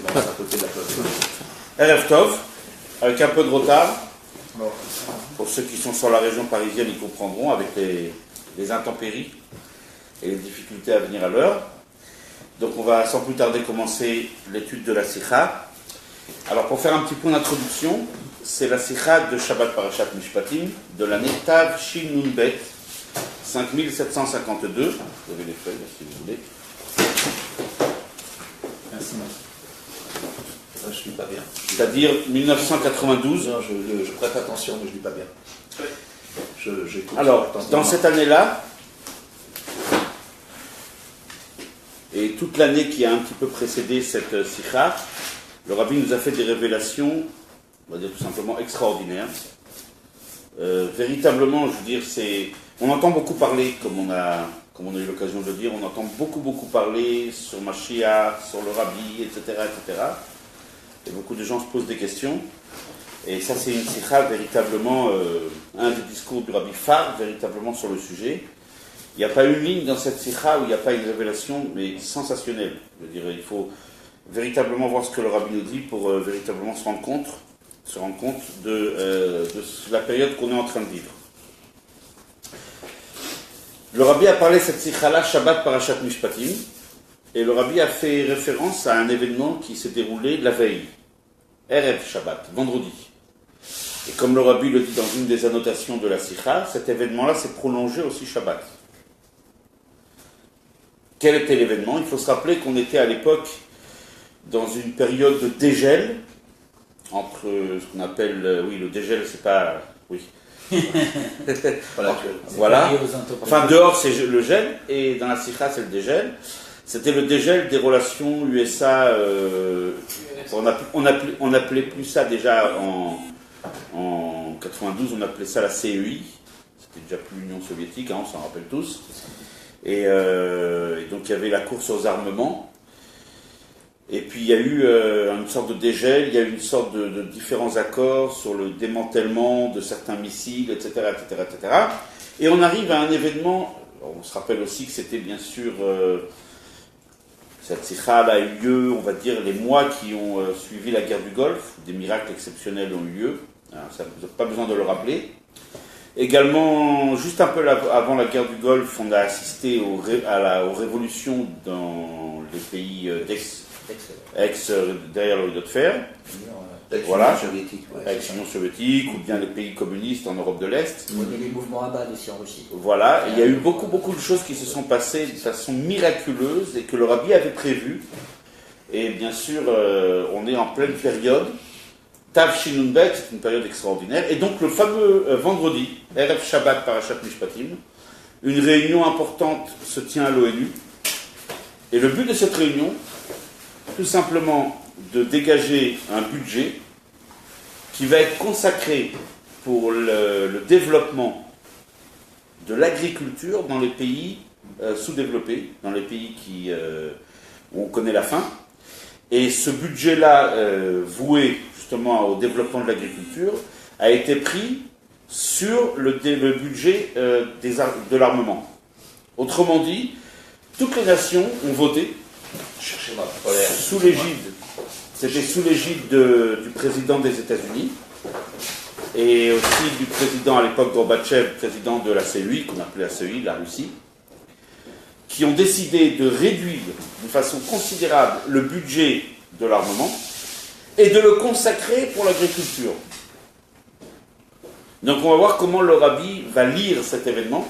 c'est à côté de la place. Erev Tov, avec un peu de retard. Pour ceux qui sont sur la région parisienne, ils comprendront avec les intempéries et les difficultés à venir à l'heure. Donc on va sans plus tarder commencer l'étude de la Sikha. Alors pour faire un petit point d'introduction, c'est la Sikha de Shabbat Parashat Mishpatim de l'année Tav Shin Nun Bet 5752. Vous avez les feuilles là, si vous voulez. Merci. Ça, je ne lis pas bien. C'est-à-dire 1992. Non, je prête attention, mais je ne lis pas bien. Alors, dans cette année-là, et toute l'année qui a un petit peu précédé cette sikha, le Rabbi nous a fait des révélations, on va dire tout simplement extraordinaires. Véritablement, je veux dire, on entend beaucoup parler, comme on a eu l'occasion de le dire, on entend beaucoup parler sur Mashiach, sur le Rabbi, etc., etc. Et beaucoup de gens se posent des questions. Et ça, c'est une sikha véritablement, un des discours du Rabbi phare, véritablement sur le sujet. Il n'y a pas une ligne dans cette sikha où il n'y a pas une révélation, mais sensationnelle. Je veux dire, il faut véritablement voir ce que le Rabbi nous dit pour véritablement se rendre compte de la période qu'on est en train de vivre. Le Rabbi a parlé de cette sikha-là, Shabbat Parashat Mishpatim, et le Rabbi a fait référence à un événement qui s'est déroulé la veille, Erev Shabbat, vendredi. Et comme le Rabbi le dit dans une des annotations de la sikha, cet événement-là s'est prolongé aussi Shabbat. Quel était l'événement? Il faut se rappeler qu'on était à l'époque dans une période de dégel, entre ce qu'on appelle, le dégel, c'est pas... Oui. Voilà. Enfin, dehors, c'est le gel, et dans la sikha, c'est le dégel. C'était le dégel des relations USA. On appelait plus ça déjà en 92, on appelait ça la CEI. C'était déjà plus l'Union soviétique, on s'en rappelle tous. Et donc il y avait la course aux armements. Et puis il y a eu une sorte de dégel, il y a eu une sorte de différents accords sur le démantèlement de certains missiles, etc., etc., etc. Et on arrive à un événement, on se rappelle aussi que c'était bien sûr, cette sikha a eu lieu, on va dire, les mois qui ont suivi la guerre du Golfe, des miracles exceptionnels ont eu lieu, ça, vous n'avez pas besoin de le rappeler. Également, juste un peu avant la guerre du Golfe, on a assisté aux révolutions dans les pays derrière le rideau de fer. Voilà, ex-Union soviétique, ou bien les pays communistes en Europe de l'Est. Il y a les mouvements Abad aussi en Russie. Voilà, il y a eu beaucoup de choses qui se sont passées de façon miraculeuse et que le Rabbi avait prévu. Et bien sûr, on est en pleine période. Tav Shin Nun Bet, c'est une période extraordinaire. Et donc le fameux vendredi, Erev Shabbat Parashat Mishpatim, une réunion importante se tient à l'ONU. Et le but de cette réunion, tout simplement de dégager un budget qui va être consacré pour le développement de l'agriculture dans les pays sous-développés, dans les pays où on connaît la faim. Et ce budget-là, voué justement au développement de l'agriculture, a été pris sur le budget de l'armement. Autrement dit, toutes les nations ont voté sous l'égide, c'était sous l'égide du président des États-Unis et aussi du président à l'époque Gorbatchev, président de la CEI, qu'on appelait la CEI, la Russie, qui ont décidé de réduire de façon considérable le budget de l'armement et de le consacrer pour l'agriculture. Donc on va voir comment le Rabbi va lire cet événement,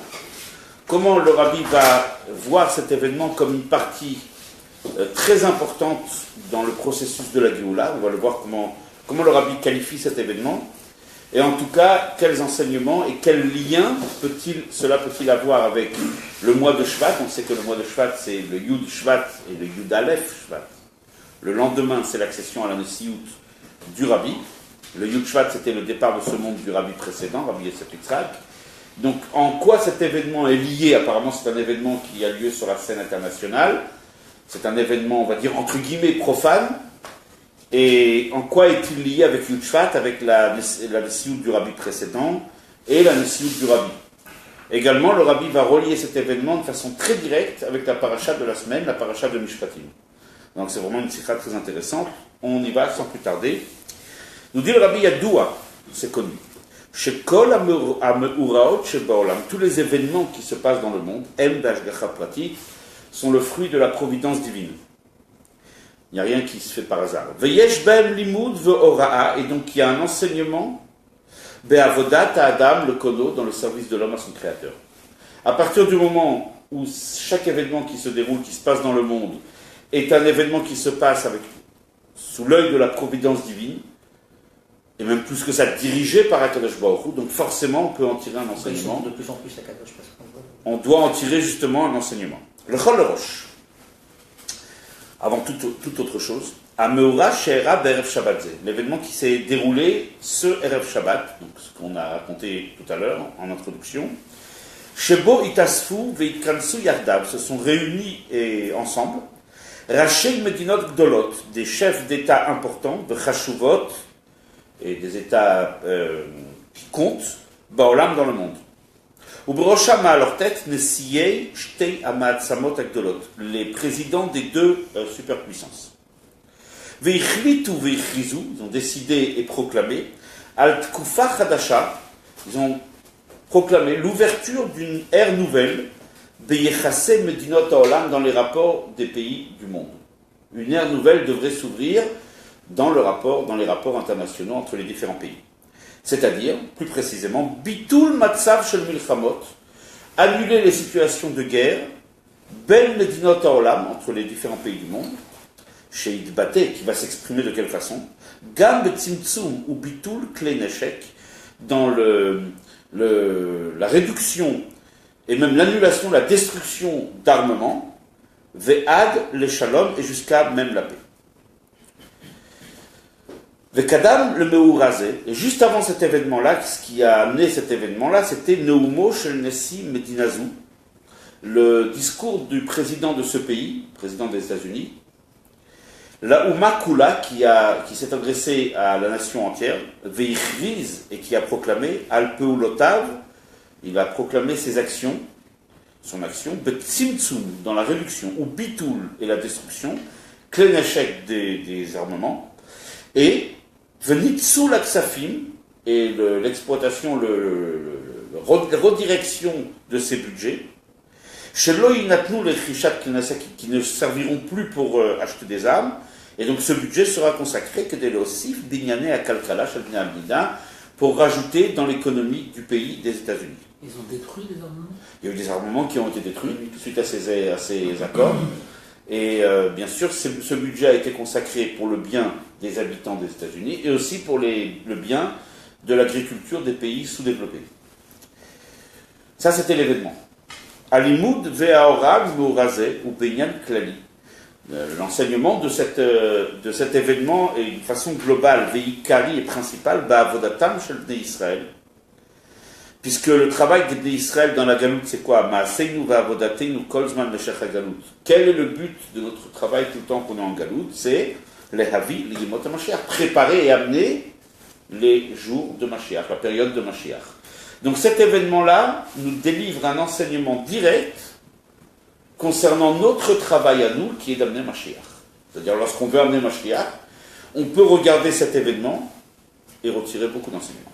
comment le Rabbi va voir cet événement comme une partie très importante dans le processus de la Géoula. On va le voir comment le Rabbi qualifie cet événement, et en tout cas, quels enseignements et quel lien cela peut-il avoir avec le mois de Shvat. On sait que le mois de Shvat, c'est le Yud Shvat et le Yud Aleph Shvat. Le lendemain, c'est l'accession à la Nessiout du Rabbi. Le Yud Shvat, c'était le départ de ce monde du Rabbi précédent, Rabbi Yosef Yitzhak. Donc, en quoi cet événement est lié? Apparemment, c'est un événement qui a lieu sur la scène internationale. C'est un événement, on va dire, entre guillemets, profane. Et en quoi est-il lié avec Yud Shvat, avec la Nessiout du Rabbi précédent et la Nessiout du Rabbi? Également, le Rabbi va relier cet événement de façon très directe avec la paracha de la semaine, la paracha de Mishpatim. Donc c'est vraiment une sikha très intéressante. On y va sans plus tarder. Nous dit le Rabbi Yadoua, c'est connu. Chez Kol Ameuraot, chez Baolam, tous les événements qui se passent dans le monde, M d'Ashgacha Prati, sont le fruit de la providence divine. Il n'y a rien qui se fait par hasard. Veyesh ben limud ve'ora'a, et donc il y a un enseignement, be'avodat Adam, le kono, dans le service de l'homme à son créateur. À partir du moment où chaque événement qui se déroule, qui se passe dans le monde, est un événement qui se passe sous l'œil de la providence divine, et même plus que ça, dirigé par Akadosh Baruch Hu, donc forcément on peut en tirer un enseignement. De plus en plus Akadosh, parce qu'on voit. On doit en tirer justement un enseignement. Le Chol Rosh. Avant toute autre chose, Ameura She'era Be'erev Shabbat Zeh, l'événement qui s'est déroulé ce Erev Shabbat, donc ce qu'on a raconté tout à l'heure en introduction. Shebo Itasfu Veitkansu Yardav, se sont réunis ensemble. Rachel Medinot Gdolot, des chefs d'État importants, de Chashuvot, et des États qui comptent, Baolam dans le monde. Ubroshama à leur tête, Nesiyei Shtei Amad Samot Agdolot, les présidents des deux superpuissances. Veichlitu veichrizu, ils ont décidé et proclamé, Al Tkufa Chadasha, ils ont proclamé l'ouverture d'une ère nouvelle, Beyechase Medinot Haolam, dans les rapports des pays du monde. Une ère nouvelle devrait s'ouvrir dans les rapports internationaux entre les différents pays. C'est-à-dire, plus précisément, Bitul Matzav Shel Milchamot, annuler les situations de guerre, Ben Medinot Haolam, entre les différents pays du monde, chez Idbate, qui va s'exprimer de quelle façon, Gam Betzimtzum ou Bitul Klei Neshek, dans la réduction et même l'annulation, la destruction d'armements, Ve'ad le Shalom, et jusqu'à même la paix. Vekadam le Meurazé, et juste avant cet événement-là, ce qui a amené cet événement-là, c'était Neumo Shel Nessi Medinazou, le discours du président de ce pays, président des États-Unis, la Ouma Kula, qui s'est adressé à la nation entière, Veichriz, et qui a proclamé Al Peulotav, il a proclamé ses actions, son action, Betzimtzum, dans la réduction, ou Bitoul et la destruction, Kleneshek des armements, et Venitsu l'Aksafim, et l'exploitation, la redirection de ces budgets, Shelo Inatnu les Chishat qui ne serviront plus pour acheter des armes, et donc ce budget sera consacré que des Losif, Binyane à Kalkala, Shalbina Abdina, pour rajouter dans l'économie du pays des États-Unis. Ils ont détruit des armements? Il y a eu des armements qui ont été détruits suite à ces accords. Et bien sûr, ce budget a été consacré pour le bien des habitants des États-Unis et aussi pour le bien de l'agriculture des pays sous-développés. Ça, c'était l'événement. Alimud ve'aorag meurazeh ou benyan klali. L'enseignement de cet événement est d'une façon globale, veikari et principale, ba'avodatam shel bnei Israël. Puisque le travail des bnei Israël dans la galoute, c'est quoi? Ma'aseinu va'avodatenu kol zman meshech hagalout. Quel est le but de notre travail tout le temps qu'on est en galoute? C'est lehavi liyimot haMashiach, préparer et amener les jours de Mashiach, la période de Mashiach. Donc cet événement-là nous délivre un enseignement direct concernant notre travail à nous, qui est d'amener Mashiach. C'est-à-dire, lorsqu'on veut amener Mashiach, on peut regarder cet événement et retirer beaucoup d'enseignements.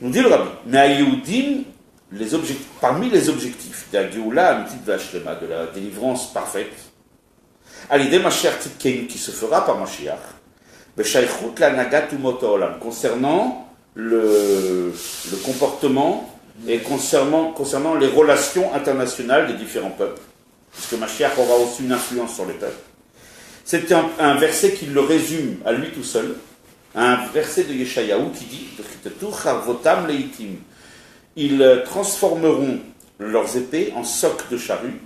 Nous dit le Rabbi, parmi les objectifs de la Géoula, de la délivrance parfaite, à l'idée Mashiach Tzidkeinu, qui se fera par Mashiach, B'shaychut l'anagat umot haolam, concernant le comportement et concernant les relations internationales des différents peuples, puisque Mashiach aura aussi une influence sur les peuples. C'est un verset qui le résume à lui tout seul, un verset de Yeshayahu qui dit ils transformeront leurs épées en socs de charrue,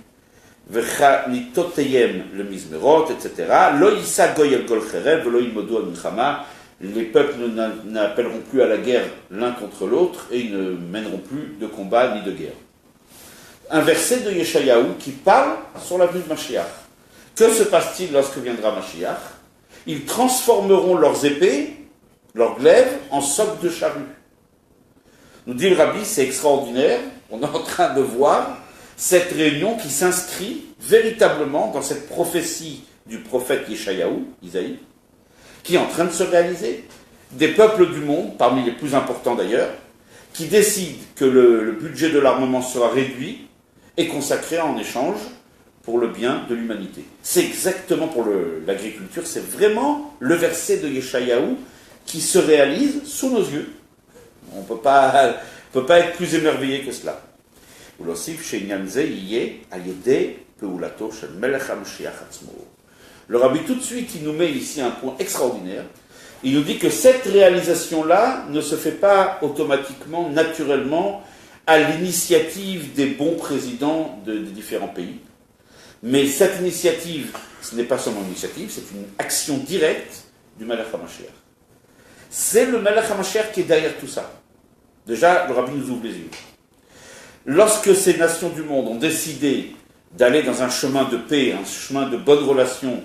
vechanitoteyem le mizmerot, etc. Lo yisa goy el gol cherev, lo imodu al milchama. Les peuples n'appelleront plus à la guerre l'un contre l'autre et ils ne mèneront plus de combat ni de guerre. Un verset de Yeshayahu qui parle sur la venue de Mashiach. Que se passe-t-il lorsque viendra Mashiach? Ils transformeront leurs épées, leurs glaives, en socs de charrue. Nous dit le Rabbi, c'est extraordinaire. On est en train de voir cette réunion qui s'inscrit véritablement dans cette prophétie du prophète Yeshayahu, Isaïe, qui est en train de se réaliser. Des peuples du monde, parmi les plus importants d'ailleurs, qui décident que le budget de l'armement sera réduit et consacré en échange pour le bien de l'humanité. C'est exactement pour l'agriculture, c'est vraiment le verset de Yeshayahu qui se réalise sous nos yeux. On ne peut pas être plus émerveillé que cela. Le rabbi tout de suite, il nous met ici un point extraordinaire. Il nous dit que cette réalisation-là ne se fait pas automatiquement, naturellement, à l'initiative des bons présidents des différents pays. Mais cette initiative, ce n'est pas seulement une initiative, c'est une action directe du Melech HaMashiach. C'est le Melech HaMashiach qui est derrière tout ça. Déjà, le rabbi nous ouvre les yeux. Lorsque ces nations du monde ont décidé d'aller dans un chemin de paix, un chemin de bonne relation,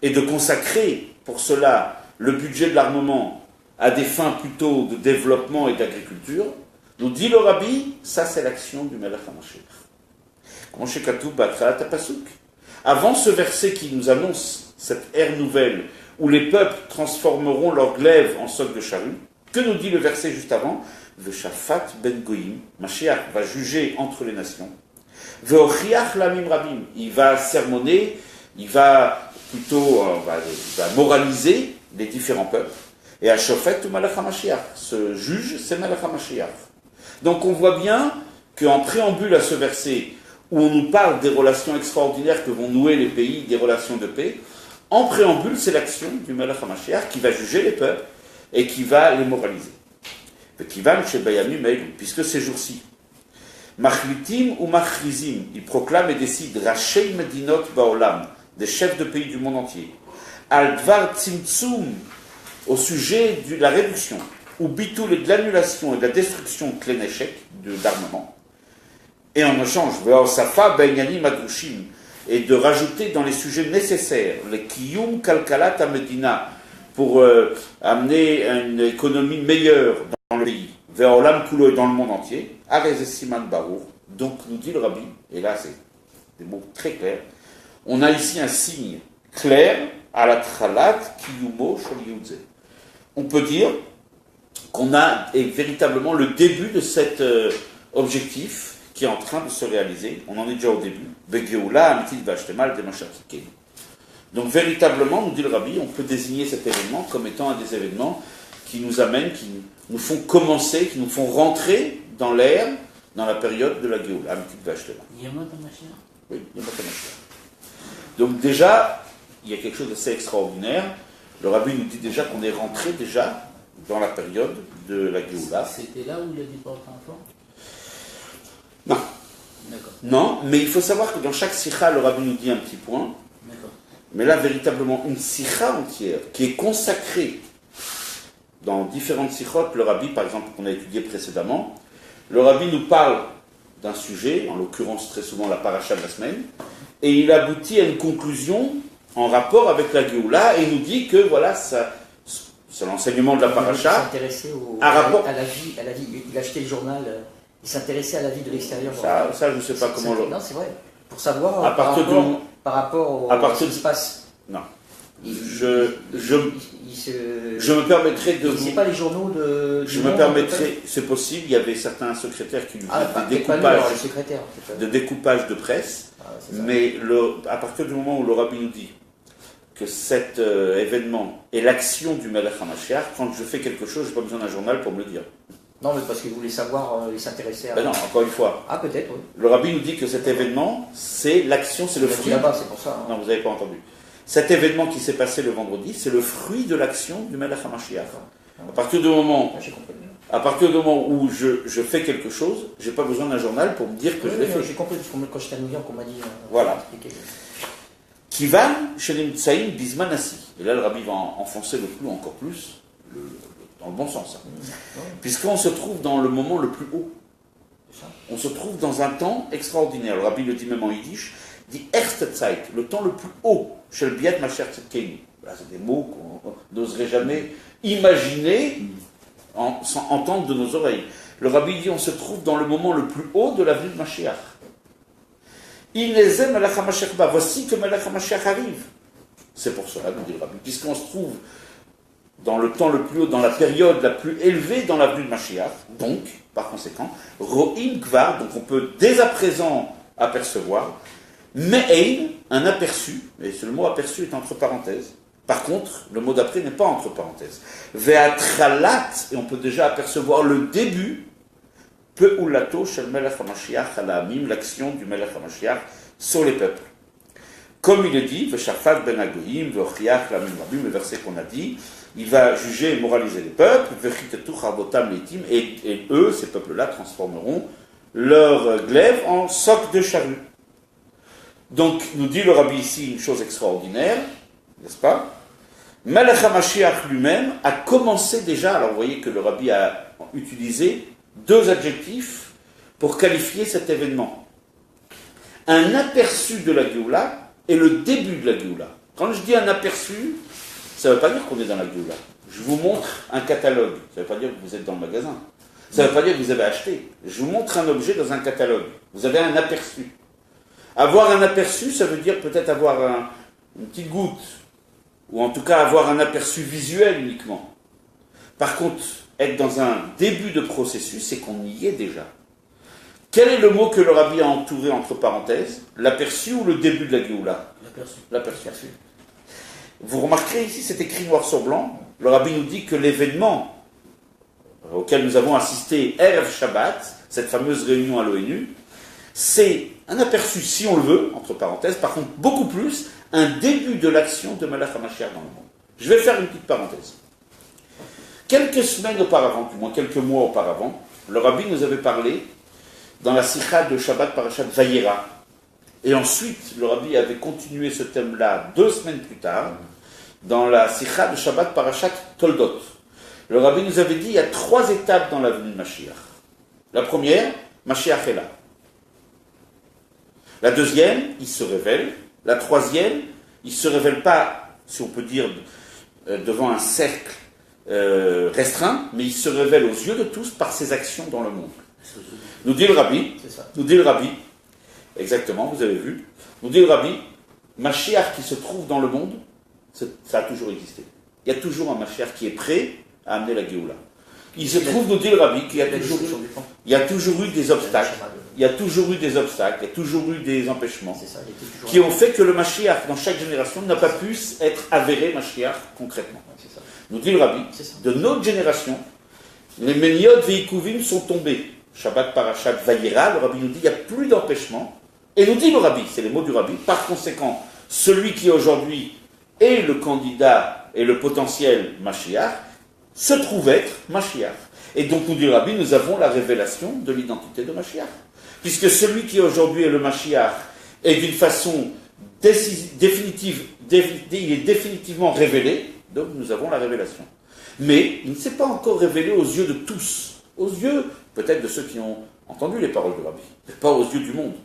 et de consacrer pour cela le budget de l'armement à des fins plutôt de développement et d'agriculture, nous dit le rabbi, ça c'est l'action du Melech HaMashiach. Avant ce verset qui nous annonce cette ère nouvelle où les peuples transformeront leur glaive en soc de charrue, que nous dit le verset juste avant? Veshafat ben goyim, Mashiach va juger entre les nations. Veochiach lamim rabim, il va sermonner, il va plutôt va moraliser les différents peuples. Et Ashofet ou Melech HaMashiach, ce juge, c'est Melech HaMashiach. Donc on voit bien qu'en préambule à ce verset, où on nous parle des relations extraordinaires que vont nouer les pays, des relations de paix, en préambule, c'est l'action du Melech HaMashiach qui va juger les peuples et qui va les moraliser. Puisque ces jours-ci, Machlitim ou Machrizim, ils proclament et décident Rachei Medinot Baolam, des chefs de pays du monde entier, Al-Dvar Tzimtzum, au sujet de la réduction, ou Bitoul et de l'annulation et de la destruction de Kléneshek, d'armement, et en échange, Veosafa Benyani Madrushim, et de rajouter dans les sujets nécessaires, les Kiyum Kalkalat Medina, pour amener une économie meilleure dans le pays, Veolam Kulo et dans le monde entier, Arez Siman Barour, donc nous dit le rabbi, et là c'est des mots très clairs, on a ici un signe clair à la Tralat Kiyumo Sholiudze. On peut dire qu'on a véritablement le début de cet objectif qui est en train de se réaliser. On en est déjà au début. Begeoula, Amitit Vashtemal, Demachatike. Donc véritablement, nous dit le rabbi, on peut désigner cet événement comme étant un des événements qui nous amènent, qui nous font commencer, qui nous font rentrer dans l'ère, dans la période de la Géoula, Amitit Vashtemal. Yamot HaMashiach. Oui, Yamot HaMashiach. Donc déjà, il y a quelque chose d'assez extraordinaire. Le rabbi nous dit déjà qu'on est rentré déjà dans la période de la Géoula. C'était là où il a dit pas enfant? Non. D'accord. Non, mais il faut savoir que dans chaque sikha, le rabbi nous dit un petit point. D'accord. Mais là, véritablement, une sikha entière qui est consacrée dans différentes sikhot. Le rabbi, par exemple, qu'on a étudié précédemment, le rabbi nous parle d'un sujet, en l'occurrence très souvent la paracha de la semaine, et il aboutit à une conclusion en rapport avec la Géoula, et il nous dit que voilà, ça, c'est l'enseignement de la paracha. Il s'intéressait à la vie, il achetait le journal, il s'intéressait à la vie de l'extérieur. Ça, je ne sais pas comment... Non, c'est vrai. Pour savoir à partir par rapport à ce qui se passe. Non. Je me permettrai de vous... C'est pas les journaux de... Je me permettrai, c'est possible, il y avait certains secrétaires qui lui faisaient des découpages de presse, mais à partir du moment où le rabbi nous dit que cet événement est l'action du Melech HaMashiach, quand je fais quelque chose, je n'ai pas besoin d'un journal pour me le dire. Non, mais parce qu'il voulait savoir, il s'intéressait à... Ben non, encore une fois. Ah, peut-être, oui. Le rabbi nous dit que cet événement, c'est l'action, c'est le fruit... là-bas, c'est pour ça. Hein. Non, vous n'avez pas entendu. Cet événement qui s'est passé le vendredi, c'est le fruit de l'action du Melech HaMashiach. À partir du moment, où je fais quelque chose, je n'ai pas besoin d'un journal pour me dire que je l'ai fait. J'ai compris, parce que quand j'étais à New York, on m'a dit... Voilà. Kivan, Shelim Tsaïm, Bismanassi. Et là, le rabbi va enfoncer le clou encore plus, dans le bon sens. Hein. Puisqu'on se trouve dans le moment le plus haut. On se trouve dans un temps extraordinaire. Le rabbi le dit même en yiddish, dit Erste Zeit, le temps le plus haut, chez le Biat Masher Tzedkeni. C'est des mots qu'on n'oserait jamais imaginer sans entendre de nos oreilles. Le rabbi dit on se trouve dans le moment le plus haut de la vie de Mashiach. Voici que Melech HaMashiach arrive. C'est pour cela, nous dit le Rabbi, puisqu'on se trouve dans le temps le plus haut, dans la période la plus élevée dans l'avenue de Mashiach, donc, par conséquent, Ro'im Kvar, donc on peut dès à présent apercevoir, Me'ein, un aperçu, et le mot aperçu est entre parenthèses. Par contre, le mot d'après n'est pas entre parenthèses. Ve'atralat, et on peut déjà apercevoir le début, Pe'ulato shel Melech HaMashiach ala Amim, l'action du Melech HaMashiach sur les peuples. Comme il est dit, Ve'shafat ben Agoyim, Ve'ochiach l'Amim Rabim, le verset qu'on a dit, il va juger et moraliser les peuples, Ve'chitetu chavotam leitim, et eux, ces peuples-là, transformeront leur glaive en soc de charrue. Donc, nous dit le Rabbi ici une chose extraordinaire, n'est-ce pas? Melech HaMashiach lui-même a commencé déjà, alors vous voyez que le Rabbi a utilisé deux adjectifs pour qualifier cet événement. Un aperçu de la Géoula et le début de la Géoula. Quand je dis un aperçu, ça ne veut pas dire qu'on est dans la Géoula. Je vous montre un catalogue, ça ne veut pas dire que vous êtes dans le magasin. Ça ne veut pas dire que vous avez acheté. Je vous montre un objet dans un catalogue. Vous avez un aperçu. Avoir un aperçu, ça veut dire peut-être avoir une petite goutte, ou en tout cas avoir un aperçu visuel uniquement. Par contre, être dans un début de processus, c'est qu'on y est déjà. Quel est le mot que le Rabbi a entouré entre parenthèses? L'aperçu ou le début de la Géoula? L'aperçu. L'aperçu. Vous remarquerez ici, c'est écrit noir sur blanc. Le Rabbi nous dit que l'événement auquel nous avons assisté Erev Shabbat, cette fameuse réunion à l'ONU, c'est un aperçu, si on le veut, entre parenthèses, par contre beaucoup plus, un début de l'action de Melech HaMashiach dans le monde. Je vais faire une petite parenthèse. Quelques semaines auparavant, du moins quelques mois auparavant, le Rabbi nous avait parlé dans la sikha de Shabbat Parashat Vayera. Et ensuite, le Rabbi avait continué ce thème-là 2 semaines plus tard, dans la sikha de Shabbat Parashat Toldot. Le Rabbi nous avait dit qu'il y a 3 étapes dans la venue de Mashiach. La première, Mashiach est là. La deuxième, il se révèle. La troisième, il ne se révèle pas, si on peut dire, devant un cercle restreint, mais il se révèle aux yeux de tous par ses actions dans le monde. Nous dit le Rabbi, exactement, vous avez vu, nous dit le Rabbi, Mashiach qui se trouve dans le monde, ça a toujours existé. Il y a toujours un Mashiach qui est prêt à amener la Géoula. Il se trouve, nous dit le Rabbi, qu'il y a toujours eu des obstacles. Il y a toujours eu des obstacles, il y a toujours eu des empêchements qui ont fait que le Mashiach, dans chaque génération, n'a pas pu être avéré Mashiach concrètement. Nous dit le Rabbi, de notre génération, les Méniot Veikuvim sont tombés. Shabbat Parashat Vayera, le Rabbi nous dit, il n'y a plus d'empêchement. Et nous dit le Rabbi, c'est les mots du Rabbi, par conséquent, celui qui aujourd'hui est le candidat et le potentiel Mashiach, se trouve être Mashiach. Et donc, nous dit le Rabbi, nous avons la révélation de l'identité de Mashiach. Puisque celui qui aujourd'hui est le Mashiach est d'une façon définitive, il est définitivement révélé, donc nous avons la révélation. Mais il ne s'est pas encore révélé aux yeux de tous, aux yeux peut-être de ceux qui ont entendu les paroles du Rabbi, mais pas aux yeux du monde.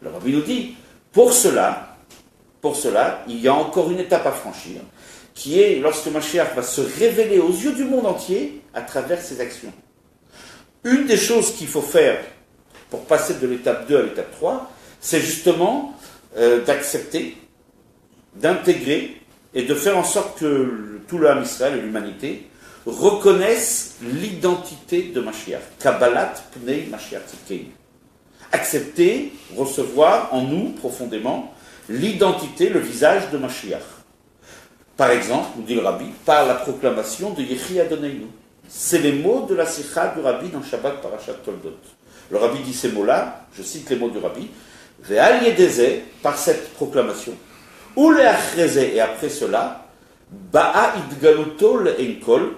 Le Rabbi nous dit, pour cela, il y a encore une étape à franchir, qui est lorsque Mashiach va se révéler aux yeux du monde entier à travers ses actions. Une des choses qu'il faut faire pour passer de l'étape 2 à l'étape 3, c'est justement d'accepter, d'intégrer et de faire en sorte que tout le Ham Israël et l'humanité reconnaissent l'identité de Mashiach. Kabbalat Pnei Mashiach Tzidkeinu. Accepter, recevoir en nous profondément l'identité, le visage de Mashiach. Par exemple, nous dit le Rabbi, par la proclamation de Yehi Adoneinu. C'est les mots de la sikha du Rabbi dans Shabbat Parashat Toldot. Le Rabbi dit ces mots-là, je cite les mots du Rabbi, Ve'al Yedeze, par cette proclamation, ou le'achreze, et après cela, Ba'a idgaluto le'enkol,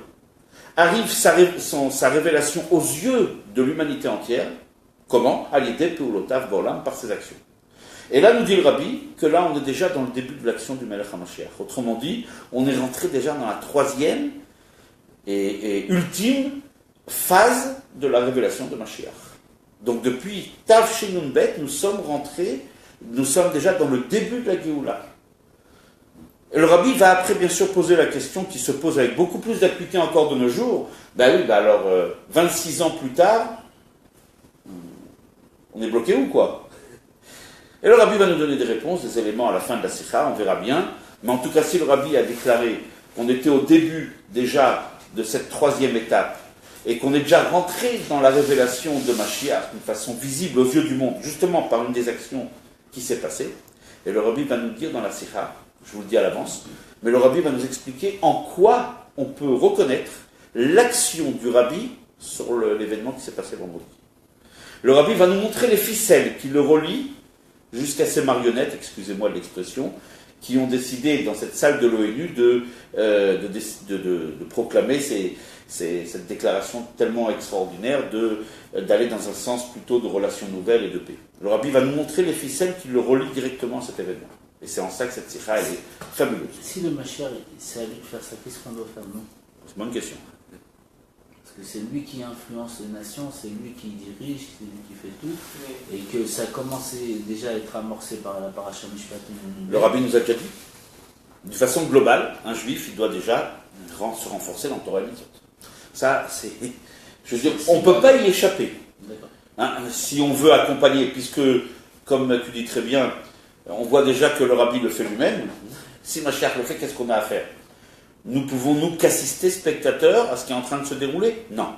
arrive sa révélation aux yeux de l'humanité entière. Comment? Al Yedeh Peulotav Bolam, par ses actions. Et là, nous dit le Rabbi que là, on est déjà dans le début de l'action du Melech HaMashiach. Autrement dit, on est rentré déjà dans la 3e et ultime phase de la révélation de Mashiach. Donc depuis Tav Shinun Bet, nous sommes déjà dans le début de la Géoula. Et le Rabbi va après bien sûr poser la question qui se pose avec beaucoup plus d'acuité encore de nos jours. Alors 26 ans plus tard, on est bloqué où quoi? Et le Rabbi va nous donner des réponses, des éléments à la fin de la sikha, on verra bien. Mais en tout cas, si le rabbi a déclaré qu'on était au début déjà de cette troisième étape, et qu'on est déjà rentré dans la révélation de Mashiach d'une façon visible aux yeux du monde, justement par une des actions qui s'est passée, et le rabbi va nous dire dans la Sikha, je vous le dis à l'avance, mais le rabbi va nous expliquer en quoi on peut reconnaître l'action du rabbi sur l'événement qui s'est passé vendredi. Le rabbi va nous montrer les ficelles qui le relient jusqu'à ces marionnettes, excusez-moi de l'expression, qui ont décidé dans cette salle de l'ONU de proclamer cette déclaration tellement extraordinaire d'aller dans un sens plutôt de relations nouvelles et de paix. Le rabbi va nous montrer les ficelles qui le relient directement à cet événement. Et c'est en ça que cette sikha elle est fabuleuse. Si le Mashiach, c'est à lui de faire ça, qu'est-ce qu'on doit faire, nous? C'est une bonne question. Parce que c'est lui qui influence les nations, c'est lui qui dirige, c'est lui qui fait tout. Et que ça a commencé déjà à être amorcé par la paracha Mishpatim. Le rabbi nous a déjà dit, de façon globale, un juif, il doit déjà se renforcer dans le Torah et Mitzvot. Ça, c'est... Je veux dire, on ne peut pas y échapper. Hein, si on veut accompagner, puisque, comme tu dis très bien, on voit déjà que le rabbi le fait lui-même. Si Mashiach le fait, qu'est-ce qu'on a à faire? Nous pouvons-nous qu'assister, spectateurs, à ce qui est en train de se dérouler? Non.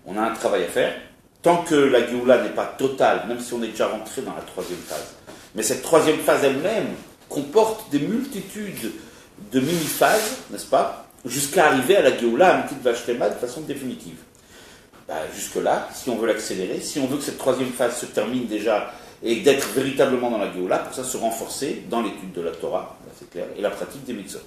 On a un travail à faire. Tant que la Géoula n'est pas totale, même si on est déjà rentré dans la troisième phase. Mais cette troisième phase elle-même comporte des multitudes de mini-phases, n'est-ce pas? Jusqu'à arriver à la Géoula, à un petit Vachlema, de façon définitive. Jusque-là, si on veut l'accélérer, si on veut que cette troisième phase se termine déjà et d'être véritablement dans la Géoula, pour ça se renforcer dans l'étude de la Torah, là, c'est clair, et la pratique des mitzvot.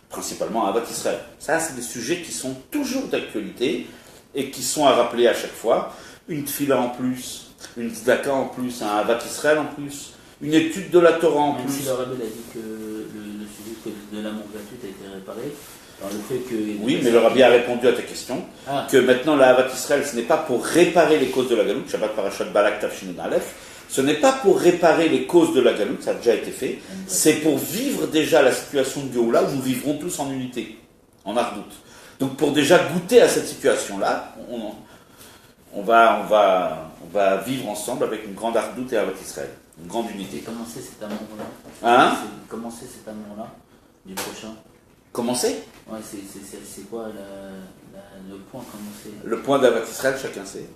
Principalement à Avat Israël. Ça, c'est des sujets qui sont toujours d'actualité et qui sont à rappeler à chaque fois. Une tfila en plus, une tzedaka en plus, un Avat Israël en plus, une étude de la Torah en Même plus. si le rabbi a dit que le sujet de l'amour gratuit a été réparé, alors le fait que... Oui, mais le rabbi a répondu à ta question, que maintenant la Avat Israël, ce n'est pas pour réparer les causes de la Galoute, Shabbat Parashat Balak Tafshinun Aleph, ce n'est pas pour réparer les causes de la Galoute, ça a déjà été fait, c'est pour vivre déjà la situation de Géoula où nous vivrons tous en unité, en ardoute. Donc pour déjà goûter à cette situation-là, on va vivre ensemble avec une grande ardoute et Avat Israël, une grande unité. Comment c'est cet amour-là? Hein? Comment c'est cet amour-là du prochain? Commencer? Ouais, c'est quoi le point? Le point d'Avat Israël, chacun sait.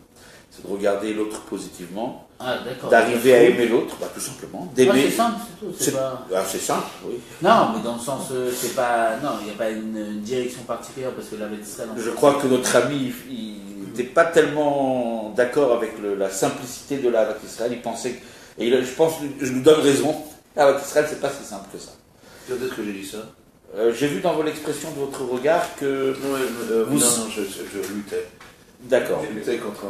C'est de regarder l'autre positivement, d'accord, d'arriver à aimer l'autre, tout simplement, d'aimer. C'est simple, c'est tout. C'est simple, oui. Non, mais dans le sens, c'est pas. Non, il n'y a pas une direction particulière parce que l'Avat Israël. Je crois que notre ami, il n'était pas tellement d'accord avec la simplicité de l'Avat Israël. Il pensait, je pense que je lui donne raison. L'Avat Israël, c'est pas si simple que ça. Peut-être que j'ai dit ça. J'ai vu dans l'expression de votre regard que. Non, je luttais. D'accord. Je luttais contre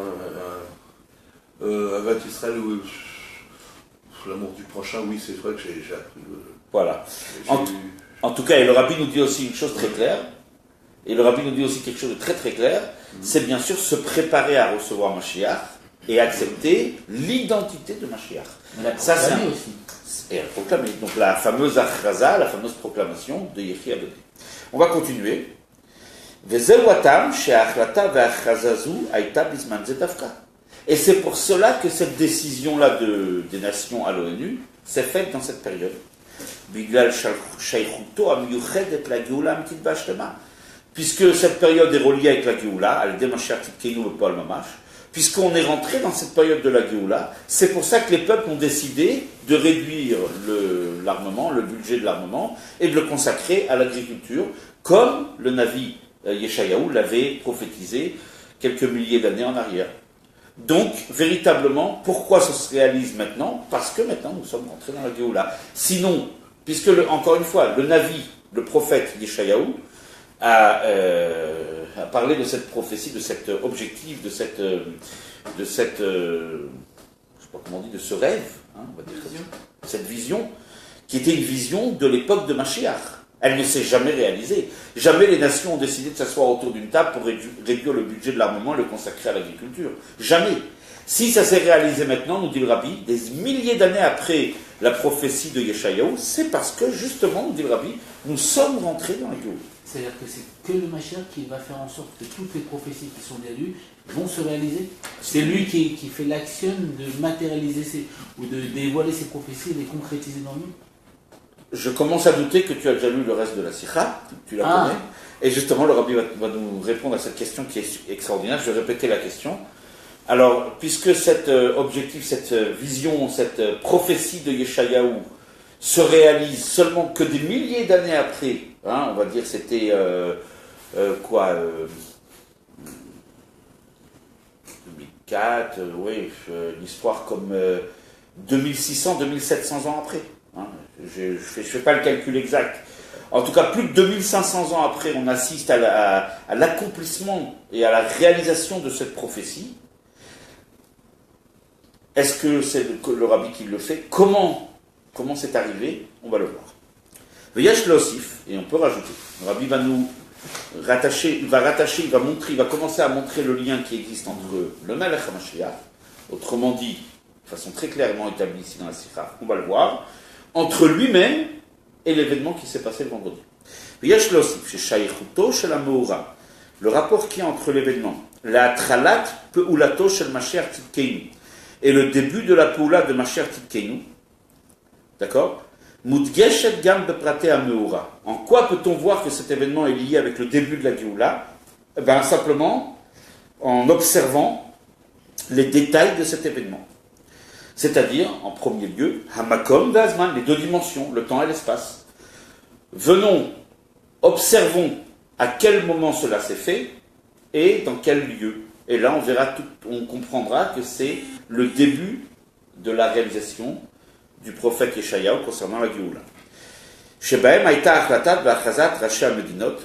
un Avat Israël où l'amour du prochain, oui, c'est vrai que j'ai appris. Voilà. En tout cas, et le rabbi nous dit aussi une chose très claire, et le rabbi nous dit aussi quelque chose de très très clair, c'est bien sûr se préparer à recevoir Mashiach et accepter l'identité de Mashiach. Ça, c'est aussi. Et à proclamer. Donc la fameuse achraza, la fameuse proclamation de Yehi Adonai. On va continuer. Et c'est pour cela que cette décision-là des nations à l'ONU s'est faite dans cette période. Puisque cette période est reliée avec la Géoula, puisqu'on est rentré dans cette période de la Géoula, c'est pour ça que les peuples ont décidé de réduire l'armement, le budget de l'armement, et de le consacrer à l'agriculture, comme le Navi Yeshayahu l'avait prophétisé quelques milliers d'années en arrière. Donc, véritablement, pourquoi ça se réalise maintenant? Parce que maintenant, nous sommes rentrés dans la Géoula. Sinon, puisque, encore une fois, le Navi, le prophète Yeshayahu, a parlé de cette prophétie, de cet objectif, de cette je sais pas comment on dit, de ce rêve, hein, on va dire cette vision, qui était une vision de l'époque de Mashiach. Elle ne s'est jamais réalisée. Jamais les nations ont décidé de s'asseoir autour d'une table pour réduire le budget de l'armement et le consacrer à l'agriculture. Jamais. Si ça s'est réalisé maintenant, nous dit le Rabbi, des milliers d'années après la prophétie de Yeshayahu, c'est parce que, justement, nous dit le Rabbi, nous sommes rentrés dans la Géoula. C'est-à-dire que c'est que le Mashiach qui va faire en sorte que toutes les prophéties qui sont délues vont se réaliser. C'est lui qui fait l'action de matérialiser ou de dévoiler ces prophéties et les concrétiser dans nous. je commence à douter que tu as déjà lu le reste de la Sikha, tu la connais. Et justement, le Rabbi va nous répondre à cette question qui est extraordinaire. Je vais répéter la question. Alors, puisque cet objectif, cette vision, cette prophétie de Yeshayahu se réalise seulement que des milliers d'années après, hein, on va dire c'était oui, une histoire comme 2600, 2700 ans après. Hein. Je ne fais pas le calcul exact. En tout cas, plus de 2500 ans après, on assiste à l'accomplissement et à la réalisation de cette prophétie. Est-ce que c'est le Rabbi qui le fait? Comment c'est arrivé? On va le voir. Veyash Losif, et on peut rajouter. Le Rabbi va nous rattacher, il va commencer à montrer le lien qui existe entre le Melech HaMashiach, autrement dit, de façon très clairement établie ici dans la Sikha, on va le voir, entre lui-même et l'événement qui s'est passé le vendredi. Veyash Losif, chez Shaychuto, chez la Meora, le rapport qu'il y a entre l'événement, la Tralat Peulato shel Mashiach Tzidkeinu, et le début de la Peula de Mashiach Tzidkeinu, d'accord? Mudgeshet gam beprate ha-meura. En quoi peut-on voir que cet événement est lié avec le début de la Géoula? Ben, simplement en observant les détails de cet événement. C'est-à-dire, en premier lieu, Hamakom Vazman, les deux dimensions, le temps et l'espace. Observons à quel moment cela s'est fait et dans quel lieu. Et là, on comprendra que c'est le début de la réalisation du prophète Yeshayahu concernant la Géoula.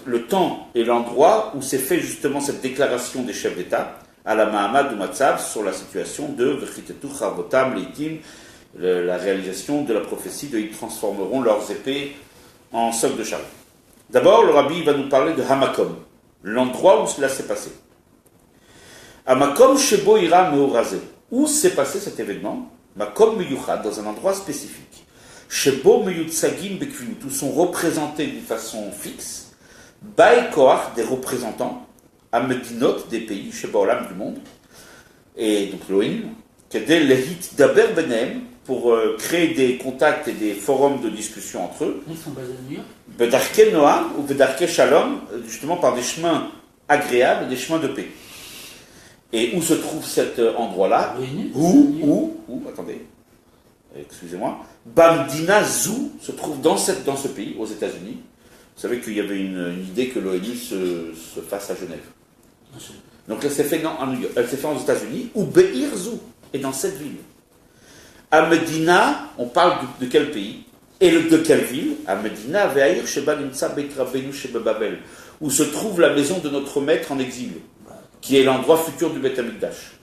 Le temps et l'endroit où s'est fait justement cette déclaration des chefs d'État à la Mahamad ou Matzav sur la situation de Vechitetu Chavotam Leitim, la réalisation de la prophétie de ils transformeront leurs épées en soc de charbon. D'abord, le Rabbi va nous parler de Hamakom, l'endroit où cela s'est passé. Hamakom Shebo Ira Meorazé. Où s'est passé cet événement? Makom Meyuchad, dans un endroit spécifique. Shebo Meyutsagim Bekvinut, où sont représentés d'une façon fixe, Baï Koach, des représentants, à Medinot, des pays, Shebo Olam, du monde, et donc l'ONU, Kedel Lehit Daber Benem, pour créer des contacts et des forums de discussion entre eux. Ils sont basés à New York. Bedarke Noam ou Bedarke Shalom, justement par des chemins agréables, des chemins de paix. Et où se trouve cet endroit-là? Attendez, excusez-moi. Bamdina Zou se trouve dans ce pays, aux États-Unis. Vous savez qu'il y avait une idée que l'ONU se fasse à Genève. Donc elle s'est faite elle s'est faite aux États-Unis, ou Be'ir Zou, et dans cette ville. À Medina, on parle de quel pays? Et de quelle ville? À Medina, Ve'aïr Sheba Nimtza Beit Rabbeinu Sheba Babel, où se trouve la maison de notre maître en exil, qui est l'endroit futur du Beit Hamikdash.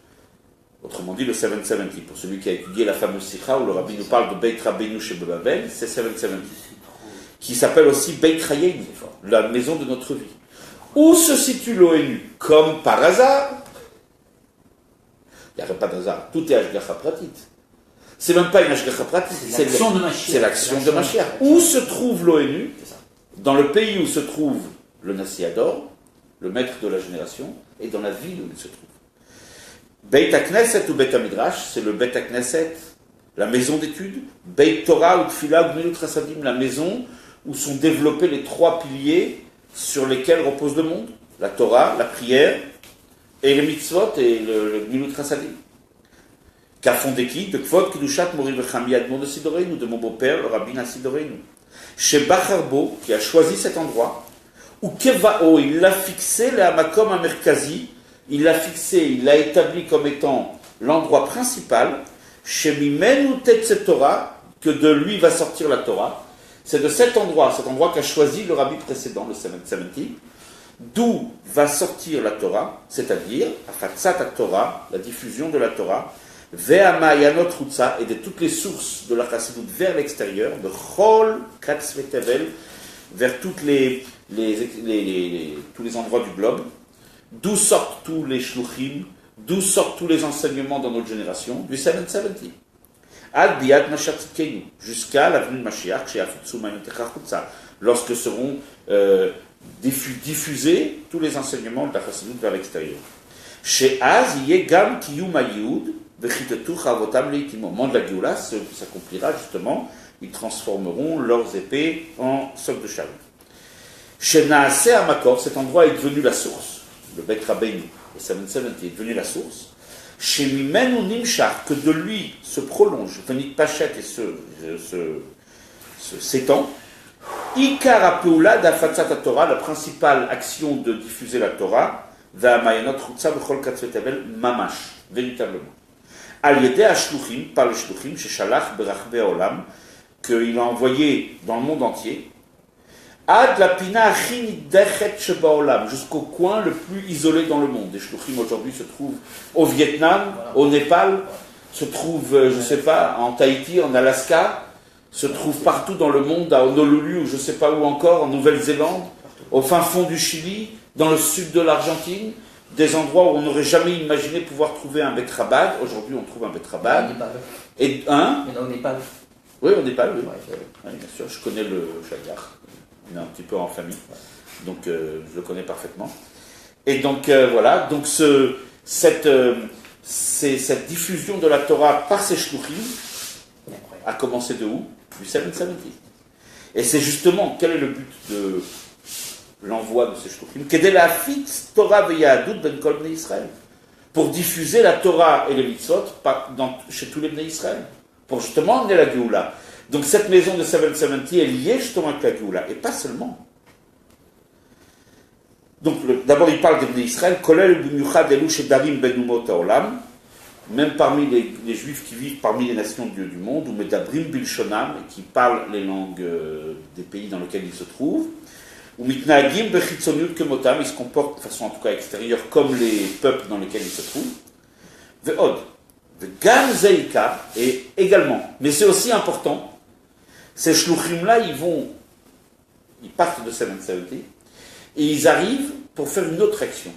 Autrement dit, le 770. Pour celui qui a étudié la fameuse Sikha, où le Rabbi nous parle de Beit Rabbeinu Sheba Babel, c'est 770. Qui s'appelle aussi Beit Hayim, la maison de notre vie. Où se situe l'ONU? Comme par hasard, il n'y a pas d'hasard, tout est Ashgacha Pratit. C'est même pas une Ashgacha Pratit, c'est l'action de Mashiach. Où se trouve l'ONU? Dans le pays où se trouve le Nassi Ador, le maître de la génération, et dans la ville où il se trouve. Beit HaKnesset ou Beit HaMidrash, c'est le Beit HaKnesset, la maison d'études. Beit Torah ou Tfilah ou Gmilut Chasadim, la maison où sont développés les trois piliers sur lesquels repose le monde. La Torah, la prière, et les mitzvot et le Gmilut Chasadim. Qu'a fondé qui? De Kvod Kedushat Mori Vechami Admon de Sidoreinu, de mon beau-père, le rabbin à Sidoreinu. Chez Bacharbo, qui a choisi cet endroit, où Kevao, il l'a fixé, le Hamakom Amerkazi, il l'a fixé, il l'a établi comme étant l'endroit principal, chez Mimenu Tetze Torah, que de lui va sortir la Torah. C'est de cet endroit qu'a choisi le rabbi précédent, le 770, d'où va sortir la Torah, c'est-à-dire, Achatzat Torah, la diffusion de la Torah, Ve'ama Yanot Rutsa, et de toutes les sources de la Chassidut vers l'extérieur, de Chol Katzvetevel, vers tous les endroits du globe, d'où sortent tous les shluchim, d'où sortent tous les enseignements dans notre génération, du 770. Ad biad Mashiach Tzidkeinu, jusqu'à l'avenue de Mashiach, chez Afutsu Mayotecha Chutza, lorsque seront diffusés tous les enseignements de la Chassidut vers l'extérieur. Chez Az, Yegam Kiyum Ayud, Vechitetu Chavotam Leitim. Au moment de la Géoula, s'accomplira justement, Ils transformeront leurs épées en socs de chariot. Chez Naasé Amakor, cet endroit est devenu la source. Le Bet Rabbeinu, le 770 est devenu la source. Chez Mimenu Nimshar, que de lui se prolonge, Venit Pachet et s'étend. Ikar Apeula d'Afatzat Torah, la principale action de diffuser la Torah, Va'amayanot Chutza B'chol Katzvetevel Mamash, véritablement. Al-Yedeh Ashluchim, par les Shluchim, chez Shalach Berachbe Olam, qu'il a envoyé dans le monde entier, Ad la Pina Achinidechet Shebaolam, jusqu'au coin le plus isolé dans le monde. Les Shluchim aujourd'hui se trouvent au Vietnam, au Népal, se trouvent, je ne sais pas, en Tahiti, en Alaska, se trouvent partout dans le monde, à Honolulu, ou je ne sais pas où encore, en Nouvelle-Zélande, au fin fond du Chili, dans le sud de l'Argentine, des endroits où on n'aurait jamais imaginé pouvoir trouver un Bet Chabad. Aujourd'hui, on trouve un Bet Chabad. Et un. Mais non, au Népal. Oui, au Népal, oui. Ouais, Oui, bien sûr, je connais le Shayar. On est un petit peu en famille. Donc, je le connais parfaitement. Et donc, voilà. Donc, cette diffusion de la Torah par ces shluchim a commencé de où? Du 770. Et c'est justement, quel est le but de l'envoi de ces shluchim? Kedel hafit Torah v'yahadut ben kol bnei Israël. Pour diffuser la Torah et les mitzvot chez tous les bnei Israël. Pour justement emmener la Géoula. Donc cette maison de 770 est liée justement avec la Géoula. Et pas seulement. Donc d'abord il parle des bnei Israël. Kolel b'miuchad elu shedarim ben umot haolam. Même parmi les juifs qui vivent parmi les nations du monde, ou medabrim bilshonam, qui parlent les langues des pays dans lesquels ils se trouvent, ou mitnagim bechitzoniut kemotam, ils se comportent de façon en tout cas extérieure comme les peuples dans lesquels ils se trouvent. Ve'od, ve'gam zeika, et également, mais c'est aussi important, ces shluchim-là, ils partent de 770, et ils arrivent pour faire une autre action.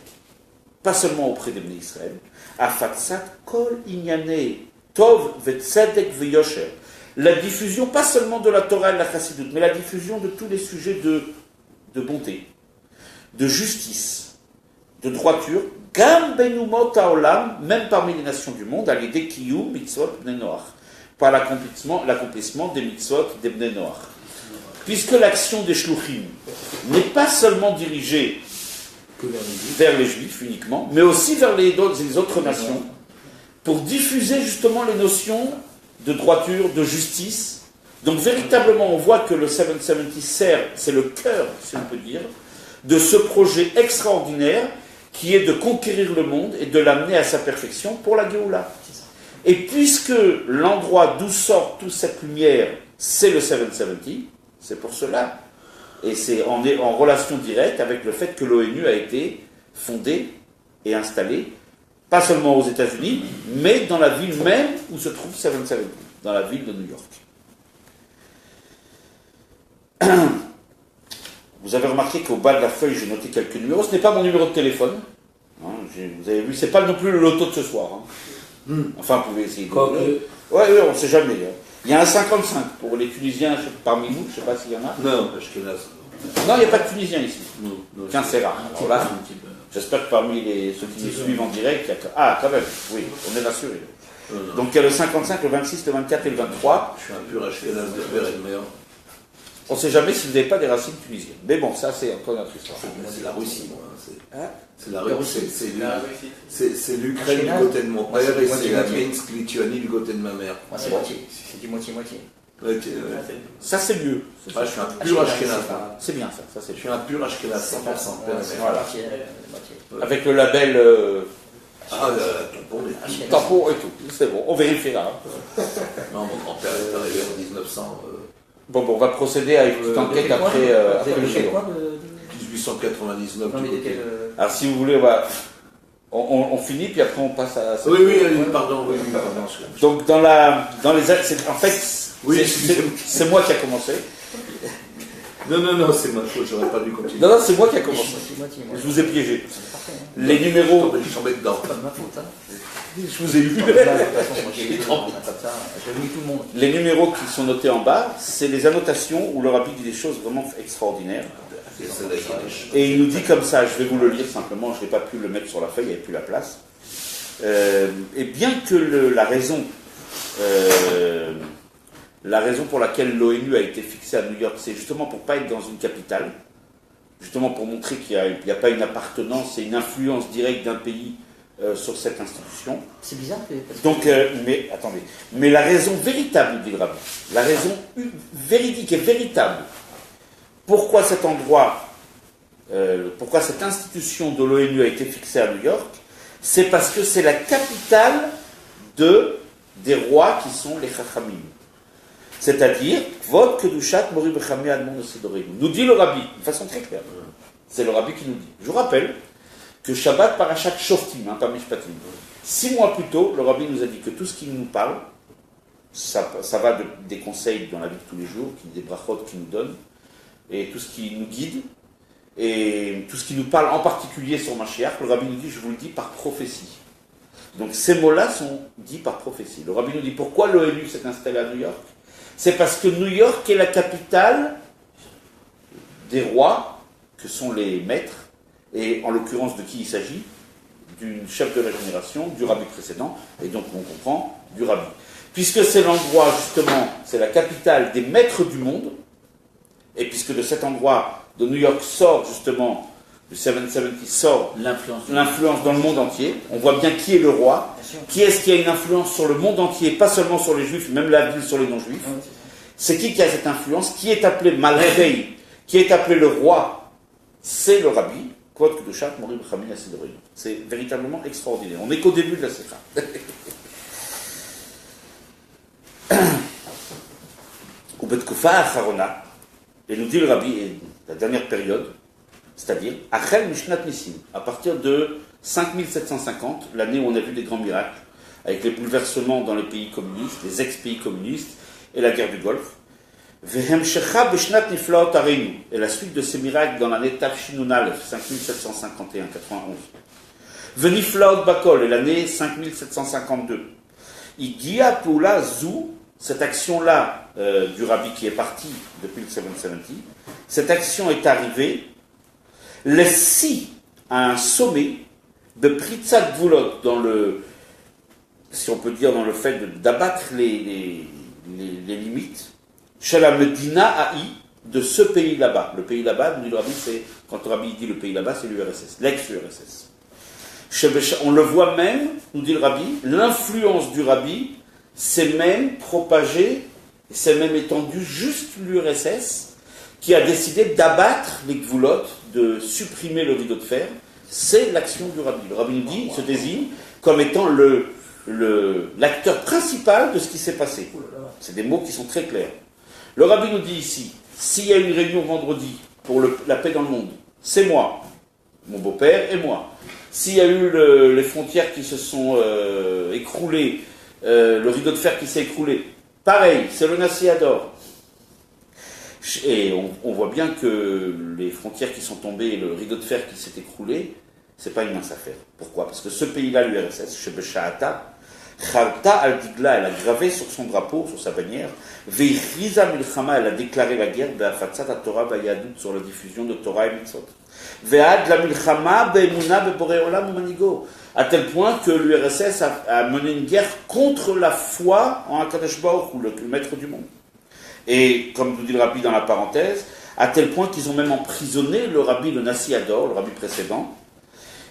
Pas seulement auprès des Bnei Israël, Afatzat kol inyane tov vetzedek veyosher. La diffusion, pas seulement de la Torah et de la Chassidut, mais la diffusion de tous les sujets de bonté, de justice, de droiture, gam benumot haolam, même parmi les nations du monde, à l'idée kiyum mitzvot bnei Noach, par l'accomplissement des mitzvot des bnei Noach. Puisque l'action des shluchim n'est pas seulement dirigée vers les Juifs uniquement, mais aussi vers les autres nations, pour diffuser justement les notions de droiture, de justice. Donc véritablement, on voit que le 770 sert, c'est le cœur, si on peut dire, de ce projet extraordinaire qui est de conquérir le monde et de l'amener à sa perfection pour la Géoula. Et puisque l'endroit d'où sort toute cette lumière, c'est le 770, c'est pour cela. Et on est en relation directe avec le fait que l'ONU a été fondée et installée, pas seulement aux États-Unis, mais dans la ville même où se trouve 770, dans la ville de New York. Vous avez remarqué qu'au bas de la feuille, j'ai noté quelques numéros. Ce n'est pas mon numéro de téléphone. Hein, vous avez vu, c'est pas non plus le loto de ce soir. Hein. Enfin, vous pouvez essayer de... Oui, on ne sait jamais. Hein. Il y a un 55 pour les Tunisiens parmi nous, je ne sais pas s'il y en a. Non, Ashkenaz. Non, il n'y a pas de Tunisiens ici. Non, Tiens, c'est rare. Alors là, j'espère que parmi ceux qui nous suivent en direct, il y a... Ah, quand même, oui, on est rassurés. Donc il y a le 55, le 26, le 24 et le 23. Je suis un pur Ashkenaz de père et de mère. On ne sait jamais si vous n'avez pas des racines tunisiennes. Mais bon, ça c'est encore notre histoire. C'est la Russie, moi. C'est la Russie. Russie. C'est l'Ukraine du côté de mon père et c'est la Minsk-Lituanie du côté de ma mère. Moi, c'est moitié. C'est du moitié-moitié. Ça c'est mieux. Je suis un pur Ashkenaz. C'est bien ça c'est Je suis un pur Ashkenaz 100%. Voilà. Avec le label tampon et tout. C'est bon, on vérifiera. Non, mon grand-père est arrivé en 1900. Bon, on va procéder à une petite enquête après le jour. 1899. Non, mais alors si vous voulez, on finit puis après on passe à... Oui, pardon. Donc dans les... En fait, oui, c'est moi qui a commencé. Non, c'est ma faute, j'aurais pas dû continuer. Non, c'est moi qui a commencé. Je vous ai piégé. Les numéros... Je suis tombé dedans. C'est pas de ma faute, hein. Je vous ai eu. Les numéros qui sont notés en bas, c'est les annotations où le rabbi dit des choses vraiment extraordinaires. Et il nous dit comme ça, je vais vous le lire simplement, je n'ai pas pu le mettre sur la feuille, il n'y avait plus la place. Et bien que la raison la raison pour laquelle l'ONU a été fixée à New York, c'est justement pour ne pas être dans une capitale, justement pour montrer qu'il n'y a pas une appartenance et une influence directe d'un pays sur cette institution. C'est bizarre. Donc, mais attendez, mais la raison véritable, dit le rabbi, la raison véridique et véritable, pourquoi cet endroit, pourquoi cette institution de l'ONU a été fixée à New York, c'est parce que c'est la capitale des rois qui sont les Chachamim. C'est-à-dire, Kvod Kedushat Mori Bechame Admon Sidorenu. Nous dit le rabbi, de façon très claire. C'est le rabbi qui nous dit. Je vous rappelle que Shabbat Parashat Shoftim, pas Mishpatim. 6 mois plus tôt, le rabbi nous a dit que tout ce qui nous parle, ça va des conseils dans la vie de tous les jours, des brachot qu'il nous donne, et tout ce qui nous guide, et tout ce qui nous parle en particulier sur Mashiach, le rabbi nous dit, je vous le dis par prophétie. Donc ces mots-là sont dits par prophétie. Le rabbi nous dit, pourquoi l'ONU s'est installée à New York? C'est parce que New York est la capitale des rois, que sont les maîtres, et en l'occurrence de qui il s'agit? Du chef de la génération, du rabbi précédent, et donc on comprend, du rabbi. Puisque c'est l'endroit, justement, c'est la capitale des maîtres du monde, et puisque de cet endroit de New York sort justement, du 770 sort l'influence dans le monde entier, on voit bien qui est le roi, qui est-ce qui a une influence sur le monde entier, pas seulement sur les juifs, même la ville sur les non-juifs. C'est qui a cette influence? Qui est appelé Malhei, qui est appelé le roi? C'est le rabbi. C'est véritablement extraordinaire. On n'est qu'au début de la Sikha. Et nous dit le rabbi, la dernière période, c'est-à-dire Achel Mishnat Nissim, à partir de 5750, l'année où on a vu des grands miracles, avec les bouleversements dans les pays communistes, les ex-pays communistes, et la guerre du Golfe. Et la suite de ces miracles dans l'année Tafshinun Aleph, 5751-91. Veniflaot Bakol, et l'année 5752. Igia Poula Zou, cette action-là du rabbi qui est parti depuis le 770, cette action est arrivée, laisse à un sommet de Pritzat Gvulot, dans le, si on peut dire, dans le fait d'abattre les limites, chez la Medina Haï, de ce pays là-bas. Le pays là-bas, nous dit le rabbi, c'est, quand le rabbi dit le pays là-bas, c'est l'URSS, l'ex-URSS. On le voit même, nous dit le rabbi, l'influence du rabbi s'est même propagée, s'est même étendue juste l'URSS, qui a décidé d'abattre les Gvulot, de supprimer le rideau de fer. C'est l'action du rabbi. Le rabbi nous dit, il se désigne comme étant l'acteur principal de ce qui s'est passé. C'est des mots qui sont très clairs. Le rabbi nous dit ici, s'il y a une réunion vendredi pour la paix dans le monde, c'est moi, mon beau-père et moi. S'il y a eu les frontières qui se sont écroulées, le rideau de fer qui s'est écroulé, pareil, c'est le Nasiador. Et on voit bien que les frontières qui sont tombées et le rideau de fer qui s'est écroulé, c'est pas une mince affaire. Pourquoi? Parce que ce pays-là, l'URSS, Shebesha'ata, Khalta al-Digla, elle a gravé sur son drapeau, sur sa bannière, Veiriza Milchama, elle a déclaré la guerre, Be'afatzat ha-Torah Vayadut, sur la diffusion de Torah et Mitzvot. Ve'ad la Milchama Be'emuna Be'borei Olam Umanigo, à tel point que l'URSS a mené une guerre contre la foi en Hakadosh Baruch Hu, le maître du monde. Et, comme nous dit le rabbi dans la parenthèse, à tel point qu'ils ont même emprisonné le rabbi, le Nasiador, le rabbi précédent,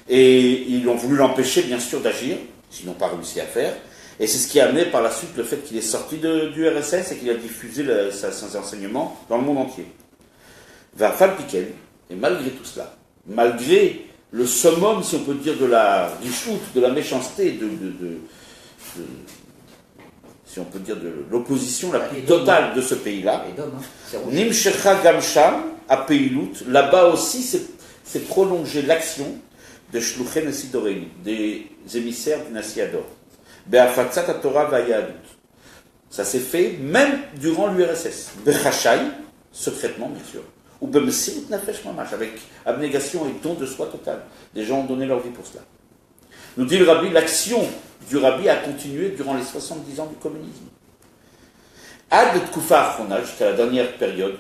et ils ont voulu l'empêcher, bien sûr, d'agir, s'ils n'ont pas réussi à faire, et c'est ce qui a amené par la suite le fait qu'il est sorti du RSS et qu'il a diffusé ses enseignements dans le monde entier. Vafal Piken, et malgré tout cela, malgré le summum, si on peut dire, de la richoute, de la méchanceté, si on peut dire de l'opposition la plus totale de ce pays-là, Nimshecha Gamsham, à Peilut, là-bas aussi s'est prolongée l'action de Shluchen Sidorenu, des émissaires du Nasiador. Be'afatzat ha-Torah vayadut. Ça s'est fait même durant l'URSS. Bechashai, secrètement bien sûr. Ou bemesirit nafesh mamash, avec abnégation et don de soi total. Des gens ont donné leur vie pour cela. Nous dit le rabbi, l'action du rabbi a continué durant les 70 ans du communisme. Ad Tkufa Achrona, jusqu'à la dernière période,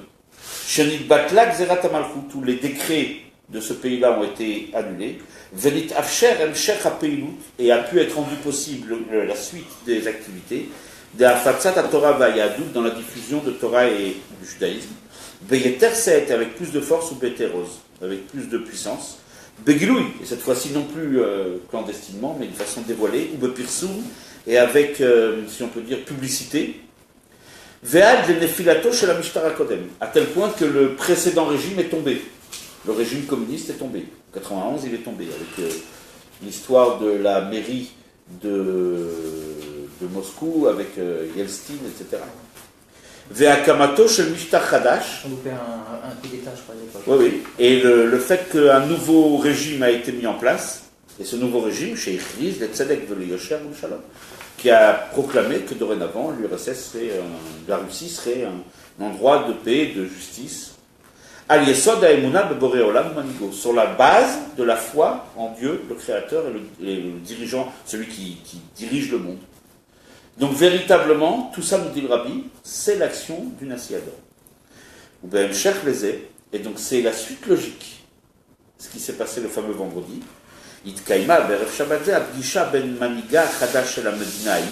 Shenit Batlak Zerat HaMalchut, où les décrets de ce pays-là ont été annulés, Venit Afsher Emshech HaPeilut, et a pu être rendu possible la suite des activités, de Afatzat Torah Vayadut, dans la diffusion de Torah et du judaïsme. Beyeter Seet, avec plus de force, ou Beteros, avec plus de puissance. Begiloui, et cette fois-ci non plus clandestinement, mais de façon dévoilée, ou Bepirsum, et avec, si on peut dire, publicité. Ve'ad le Nefilato chez la Mishtara Kodem, à tel point que le précédent régime est tombé. Le régime communiste est tombé. En 91, il est tombé, avec l'histoire de la mairie de Moscou, avec Yeltsin, etc. Ve'akamato chez le Mishtar Hadash. On nous fait un coup d'état, je crois, à l'époque. Oui, oui. Et le fait qu'un nouveau régime a été mis en place, et ce nouveau régime, chez Ichriz, le Tzedek Vele Yosher ou Shalom, qui a proclamé que dorénavant, l'URSS serait, la Russie serait un endroit de paix, de justice. Al Yesod Ha'emunah Beborei Olam Manigo, sur la base de la foi en Dieu, le Créateur et le dirigeant, celui qui dirige le monde. Donc véritablement, tout ça, nous dit le Rabbi, c'est l'action du Nasiador. Ou bien Sheikh Lezé, et donc c'est la suite logique. Ce qui s'est passé le fameux vendredi. Itkaima Berev Shabbat Abdisha Ben Maniga Chadash El Medinaï.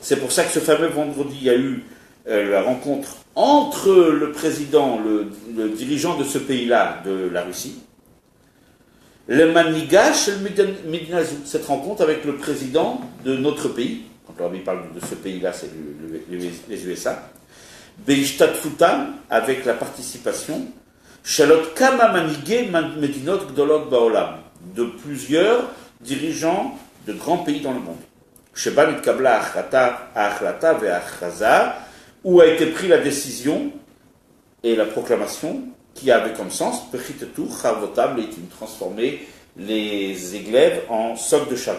C'est pour ça que ce fameux vendredi, il y a eu la rencontre entre le président, le dirigeant de ce pays-là, de la Russie, le Maniga El Medinazou, cette rencontre avec le président de notre pays. Quand le Rabbi parle de ce pays-là, c'est les USA. Beishtatfutam, avec la participation, Shalot Kama Manigé Medinot Gdolot Baolam, de plusieurs dirigeants de grands pays dans le monde. Sheba Mitkabla Achlata Ve'achraza, où a été prise la décision et la proclamation qui avait comme sens, Pechitetu Chavotam Leitim, transformer les églèves en socs de charrue.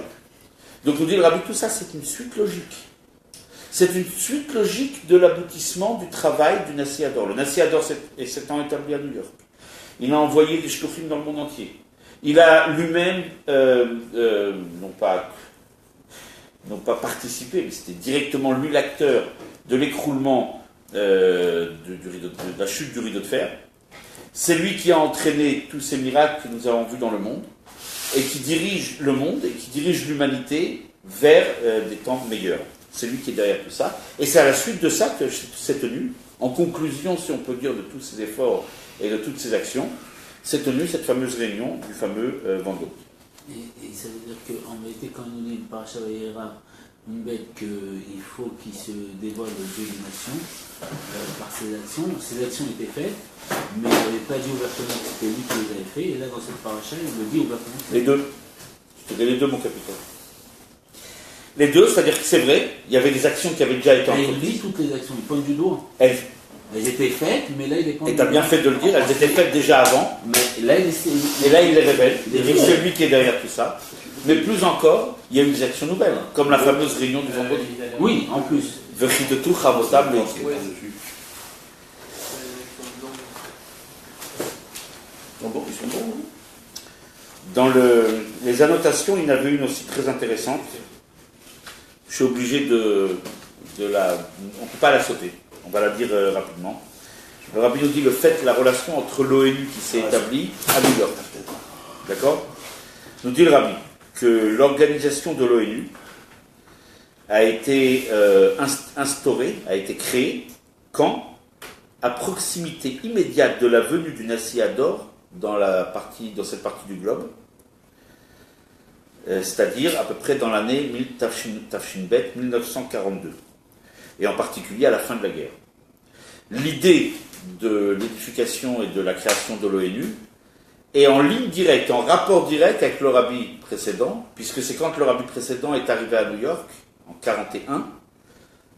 Donc nous dit le Rabbi, tout ça c'est une suite logique. C'est une suite logique de l'aboutissement du travail du Nasiador. Le Nasiador s'étant établi à New York. Il a envoyé des shluchim dans le monde entier. Il a lui-même, non pas participé, mais c'était directement lui l'acteur de l'écroulement de la chute du rideau de fer. C'est lui qui a entraîné tous ces miracles que nous avons vus dans le monde et qui dirige le monde et qui dirige l'humanité vers des temps meilleurs. C'est lui qui est derrière tout ça. Et c'est à la suite de ça que s'est tenu, en conclusion, si on peut dire, de tous ces efforts et de toutes ces actions, s'est tenue cette fameuse réunion du fameux vendredi. Et ça veut dire qu'en réalité, quand on dit par Shavayera, une bête qu'il faut qu'il se dévoile au Dieu des nations par ses actions étaient faites, mais il n'avait pas dit ouvertement que c'était lui qui les avait fait, et là dans cette paracha, il le dit ouvertement. Les deux. Je te dis les deux, mon capitaine. Les deux, c'est-à-dire que c'est vrai, il y avait des actions qui avaient déjà été entreprises. Il dit toutes les actions, il pointe du doigt. Elles étaient faites, mais là il est pas. Et tu as bien fait de le dire, elles étaient faites déjà avant. Mais là, et là il les révèle. C'est lui qui est derrière tout ça. Mais plus encore, il y a eu des actions nouvelles, comme la fameuse réunion du vendredi. Oui, en plus. Vechidetu Chavotam Leitim. Ils sont bons. Dans les annotations, il y en avait une aussi très intéressante. Je suis obligé de la... On ne peut pas la sauter. On va la dire rapidement. Le Rabbi nous dit le fait, la relation entre l'ONU qui s'est établie à New York. D'accord ? Nous dit le Rabbi que l'organisation de l'ONU a été instaurée, a été créée quand, à proximité immédiate de la venue du Nasiador dans cette partie du globe, c'est-à-dire à peu près dans l'année Tafshinbet 1942, et en particulier à la fin de la guerre. L'idée de l'édification et de la création de l'ONU est en ligne directe, en rapport direct avec le rabbi précédent, puisque c'est quand le rabbi précédent est arrivé à New York, en 1941,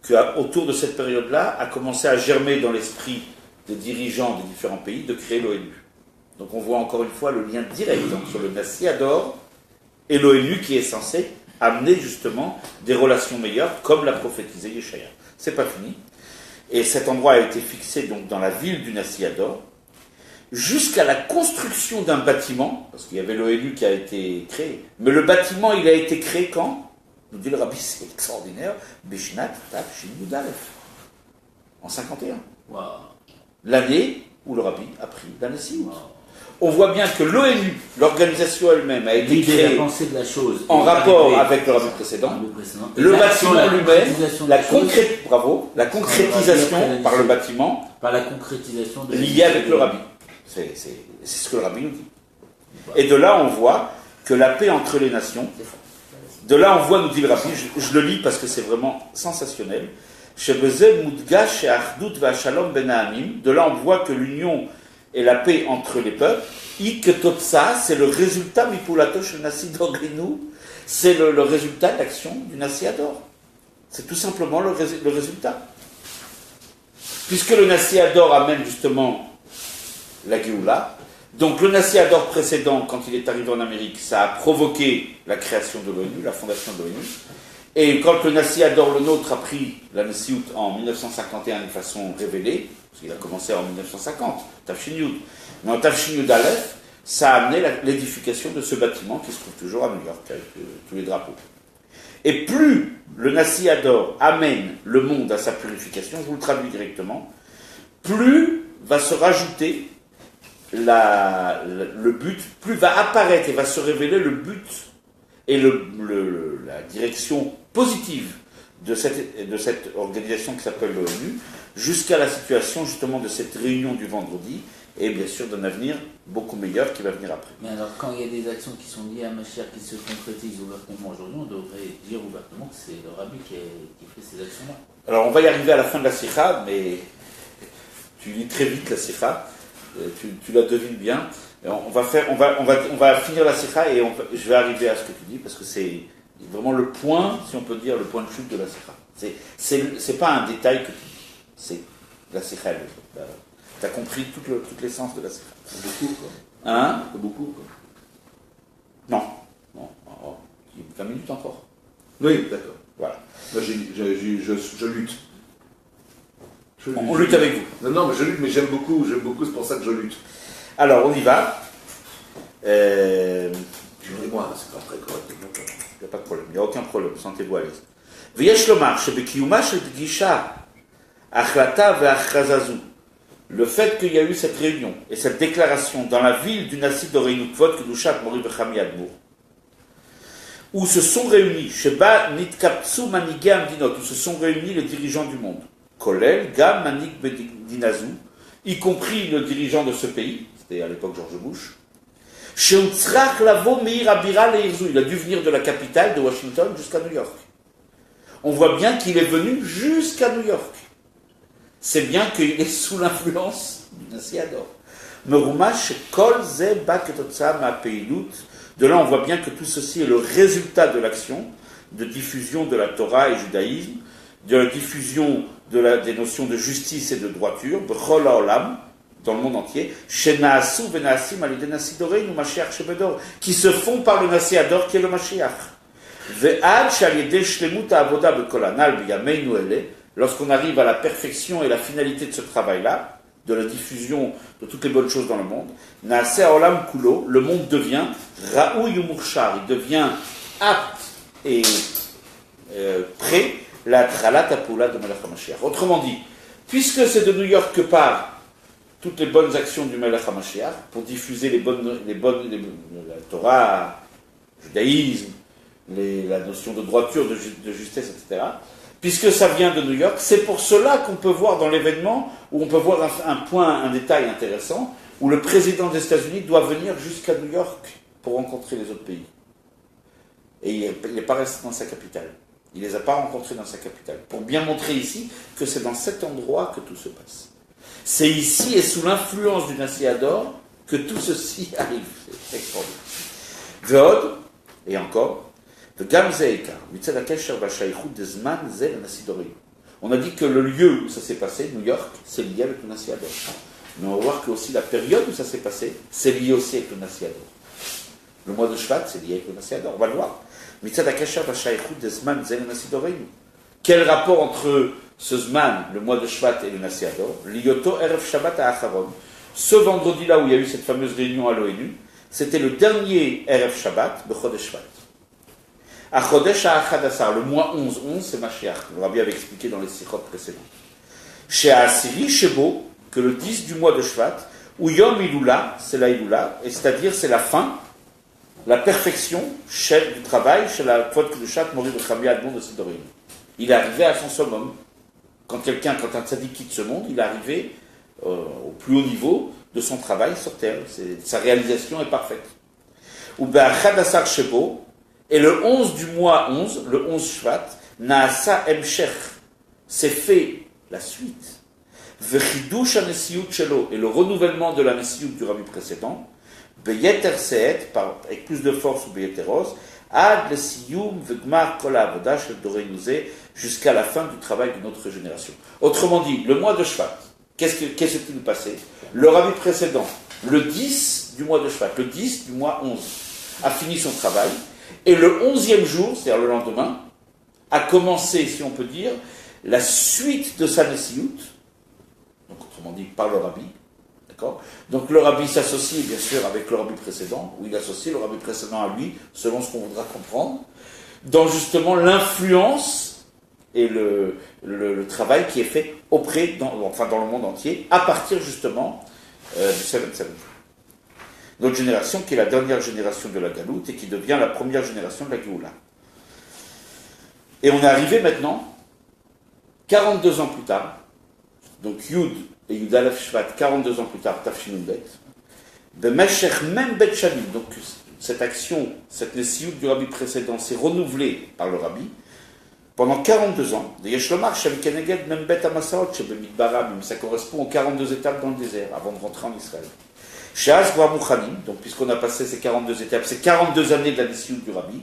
qu'autour de cette période-là, a commencé à germer dans l'esprit des dirigeants des différents pays de créer l'ONU. Donc on voit encore une fois le lien direct entre le Nasiador et l'ONU qui est censé amener justement des relations meilleures, comme l'a prophétisé Yeshaya. C'est pas fini. Et cet endroit a été fixé donc dans la ville du Nasiador, jusqu'à la construction d'un bâtiment, parce qu'il y avait l'ONU qui a été créé, mais le bâtiment il a été créé quand ? Nous dit le rabbi, c'est extraordinaire, Bishnat Tafshin Yudalef, en 51. Wow. L'année où le rabbi a pris la Nessiout. on voit bien que l'ONU, l'organisation elle-même, a été L'idée, la créée pensée de la chose en est rapport arrivée avec le rabbi précédent. Et Le l'action, bâtiment la lui-même, concrétisation de la, la chose, la concrétisation par le bâtiment par la concrétisation de liée avec le rabbi. C'est ce que le rabbi nous dit. Et de là, on voit que la paix entre les nations, de là, on voit, nous dit le rabbi, je le lis parce que c'est vraiment sensationnel. De là, on voit que l'union et la paix entre les peuples, c'est le résultat, c'est le résultat de l'action du Nassi Ador. C'est tout simplement le résultat. Puisque le Nassi Ador amène justement la Géoula, donc le Nassi Ador précédent, quand il est arrivé en Amérique, ça a provoqué la création de l'ONU, la fondation de l'ONU. Et quand le Nassi Ador, le nôtre, a pris la Nassiout en 1951 de façon révélée, parce qu'il a commencé en 1950, Tafshin Yud, mais en Tafshin Yud Aleph, ça a amené l'édification de ce bâtiment qui se trouve toujours à New York, avec tous les drapeaux. Et plus le Nassi Ador amène le monde à sa purification, je vous le traduis directement, plus va se rajouter le but, plus va apparaître et va se révéler le but et la direction positive de cette organisation qui s'appelle l'ONU, jusqu'à la situation justement de cette réunion du vendredi, et bien sûr d'un avenir beaucoup meilleur qui va venir après. Mais alors, quand il y a des actions qui sont liées à Mashiach qui se concrétisent ouvertement aujourd'hui, on devrait dire ouvertement que c'est le rabbi qui fait ces actions-là. Alors, on va y arriver à la fin de la sikha, mais tu lis très vite la sikha, tu la devines bien. On va finir la sikha et je vais arriver à ce que tu dis, parce que c'est vraiment le point, si on peut dire, le point de chute de la sikha. C'est pas un détail que tu dis, c'est la sikha. Tu as compris toute l'essence de la sikha. C'est beaucoup, quoi. Hein? C'est beaucoup, quoi. Non. 20 minutes encore. Oui, d'accord. Voilà. Moi, je lutte. On lutte avec vous. Non, mais je lutte, mais j'aime beaucoup, c'est pour ça que je lutte. Alors, on y va. Excusez-moi, c'est pas très correct. Il n'y a pas de problème, il n'y a aucun problème, sentez-vous à l'aise. ויש לומר שבקיומה של פגישה, החלטה והכרזה זו, le fait qu'il y a eu cette réunion et cette déclaration dans la ville du Nassi d'Oreinu Kvod Kedushat Mori Bechami Admour, où se sont réunis, Sheba Nitkapsu Manigé Amdinot, où se sont réunis les dirigeants du monde, Kolel, Gam Manig Bedinazu, y compris le dirigeant de ce pays, c'était à l'époque George Bush, Sheutzrach Lavo Meir Abira Leirzu, il a dû venir de la capitale de Washington jusqu'à New York. On voit bien qu'il est venu jusqu'à New York. C'est bien qu'il est sous l'influence du Nassi Ador. Merumash Kol Ze Baketotsa Ma Peilut. De là, on voit bien que tout ceci est le résultat de l'action de diffusion de la Torah et du judaïsme, de la diffusion des notions de justice et de droiture, B'chol Haolam, dans le monde entier, Shenaasu Venaasim Alide Nassi Doreinu Mashiach Shebedor, qui se font par le Nassi Ador qui est le Mashiach. Ve'ad Shalide Shlemut Avoda B'kol Anal B'yameinu Ele. Lorsqu'on arrive à la perfection et la finalité de ce travail-là, de la diffusion de toutes les bonnes choses dans le monde, Naaseh Haolam Kulo, le monde devient Raoui Umurshar, il devient apte et prêt la Tralat Apoula de Melech HaMashiach. Autrement dit, puisque c'est de New York que partent toutes les bonnes actions du Melech HaMashiach pour diffuser la Torah, le judaïsme, la notion de droiture, de justesse, etc., puisque ça vient de New York, c'est pour cela qu'on peut voir dans l'événement, où on peut voir un détail intéressant, où le président des États-Unis doit venir jusqu'à New York pour rencontrer les autres pays. Et il n'est pas resté dans sa capitale. Il ne les a pas rencontrés dans sa capitale. Pour bien montrer ici que c'est dans cet endroit que tout se passe. C'est ici et sous l'influence du Nassi Ador que tout ceci arrive. C'est extraordinaire. Veod, et encore, on a dit que le lieu où ça s'est passé, New York, c'est lié avec le Nassi Ador. Mais on va voir que aussi la période où ça s'est passé, c'est lié aussi avec le Nassi Ador. Le mois de Shvat, c'est lié avec le Nassi Ador. On va le voir. Quel rapport entre ce Zman, le mois de Shvat et le Nassi Ador? Lioto Erev Shabbat Acharon. Ce vendredi-là où il y a eu cette fameuse réunion à l'ONU, c'était le dernier Erev Shabbat, Bechodesh Shvat. À Chodesh HaAchadassar, le mois 11, c'est Mashiach. Le Rabbi avait expliqué dans les sikhot précédents. Chez Asiri, Shebo, que le 10 du mois de Shvat, Ou Yom Ilula, c'est la Ilula, et c'est-à-dire c'est la fin, la perfection du travail chez la faute que le chat mourit de Chami Admon de Sidorim. Il est arrivé à son summum. Quand un tzaddik quitte ce monde, il est arrivé au plus haut niveau de son travail sur terre. Sa réalisation est parfaite. Ou Be'achadasar Shebo, et le 11 du mois 11, le 11 Shvat, Naasa Emshech, c'est fait la suite. Vechidush hanesiut shelo, et le renouvellement de la nesiut du rabbi précédent, beyeter seet, avec plus de force ou beyeteros, ad le siyum vegmar kol ha'avoda shel doreinu, jusqu'à la fin du travail de notre génération. Autrement dit, le mois de Shvat, qu'est-ce qui nous passait? Le rabbi précédent, le 10 du mois de Shvat, le 10 du mois 11, a fini son travail, et le 11e jour, c'est-à-dire le lendemain, a commencé, si on peut dire, la suite de sa nesiut, donc autrement dit par le rabbi, d'accord? Donc le rabbi s'associe bien sûr avec le rabbi précédent, ou il associe le rabbi précédent à lui, selon ce qu'on voudra comprendre, dans justement l'influence et le travail qui est fait dans le monde entier, à partir justement du 7-7. Notre génération qui est la dernière génération de la Galoute et qui devient la première génération de la Géoula. Et on est arrivé maintenant, 42 ans plus tard, donc Yud et Yud Aleph Shvat, 42 ans plus tard, Tafshin Bet, Bemeshech Mem Bet Shanim, donc cette action, cette nesiut du rabbi précédent s'est renouvelée par le rabbi pendant 42 ans. Yeshlomar Shem Keneged Mem Bet Amasaot Shebemit Baram, ça correspond aux 42 étapes dans le désert avant de rentrer en Israël. Shaz Gvar Mouchanim, donc puisqu'on a passé ces 42 étapes, ces 42 années de la nesiut du rabbi,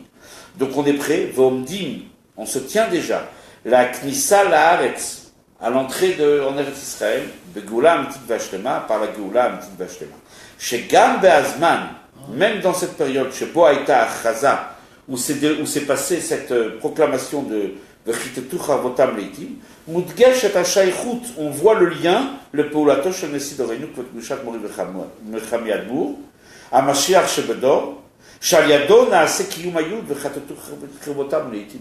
donc on est prêt, Vomdim, on se tient déjà, la Knissa Laaretz, à l'entrée en Eretz Israël, Begoula Amitit Vashlema, par la Geoula Amitit Vashlema. Chez Gam Be'azman, même dans cette période, chez Boaïta Achaza, où s'est passée cette proclamation de Vechitetucha Votam Leitim, Mudgesh et Ashaychut, on voit le lien, le Peulato Shel Nesi Dorenu, Kvotmushat Mori Mechami Admour, Amashiach Shebedor, Shaliado Naase Kiyum Ayud Vechitetucha Votam Leitim.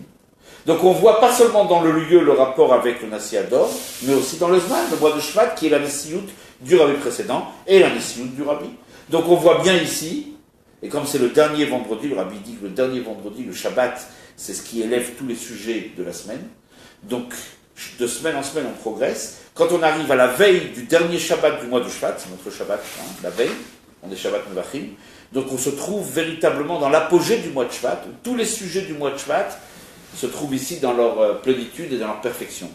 Donc on voit pas seulement dans le lieu le rapport avec le Nasiador, mais aussi dans le Zman, le mois de Shvat, qui est la Nesiut du rabbi précédent et la Nesiut du rabbi. Donc on voit bien ici, et comme c'est le dernier vendredi, le rabbi dit que le dernier vendredi, le Shabbat, c'est ce qui élève tous les sujets de la semaine. Donc de semaine en semaine on progresse. Quand on arrive à la veille du dernier Shabbat du mois de Shvat, c'est notre Shabbat, la veille, on est Shabbat Mevachim, donc on se trouve véritablement dans l'apogée du mois de Shvat, où tous les sujets du mois de Shvat se trouvent ici dans leur plénitude et dans leur perfection.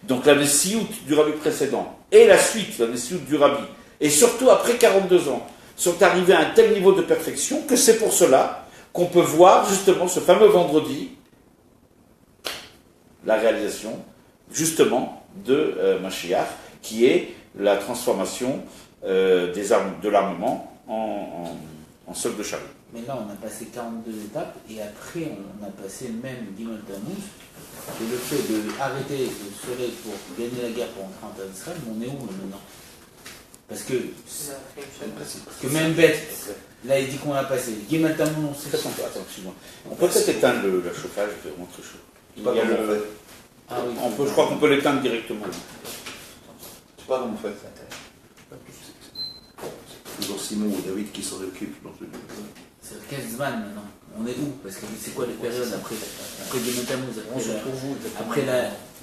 Donc la Nesiut du rabbi précédent et la suite, la Nesiut du rabbi, et surtout après 42 ans, sont arrivés à un tel niveau de perfection que c'est pour cela qu'on peut voir justement ce fameux vendredi, la réalisation justement de Mashiach, qui est la transformation de l'armement en sol de chariot. Mais là, on a passé 42 étapes et après, on a passé même Gimel Tammuz. Et le fait d'arrêter de se pour gagner la guerre pour entrer en terre d'Israël, on est où maintenant? Parce que même bête, là, il dit qu'on a passé. Gimel Tammuz, on sait. Attends, excuse-moi. On peut peut-être éteindre le chauffage de rentrer chaud. Il y a Ah oui, je crois qu'on peut l'éteindre directement. Je sais pas comment on fait. C'est toujours Simon ou David qui s'en occupe dans ce lieu. c'est quel Zman maintenant? On est où? Parce que c'est quoi les périodes après Gimel Tammuz, après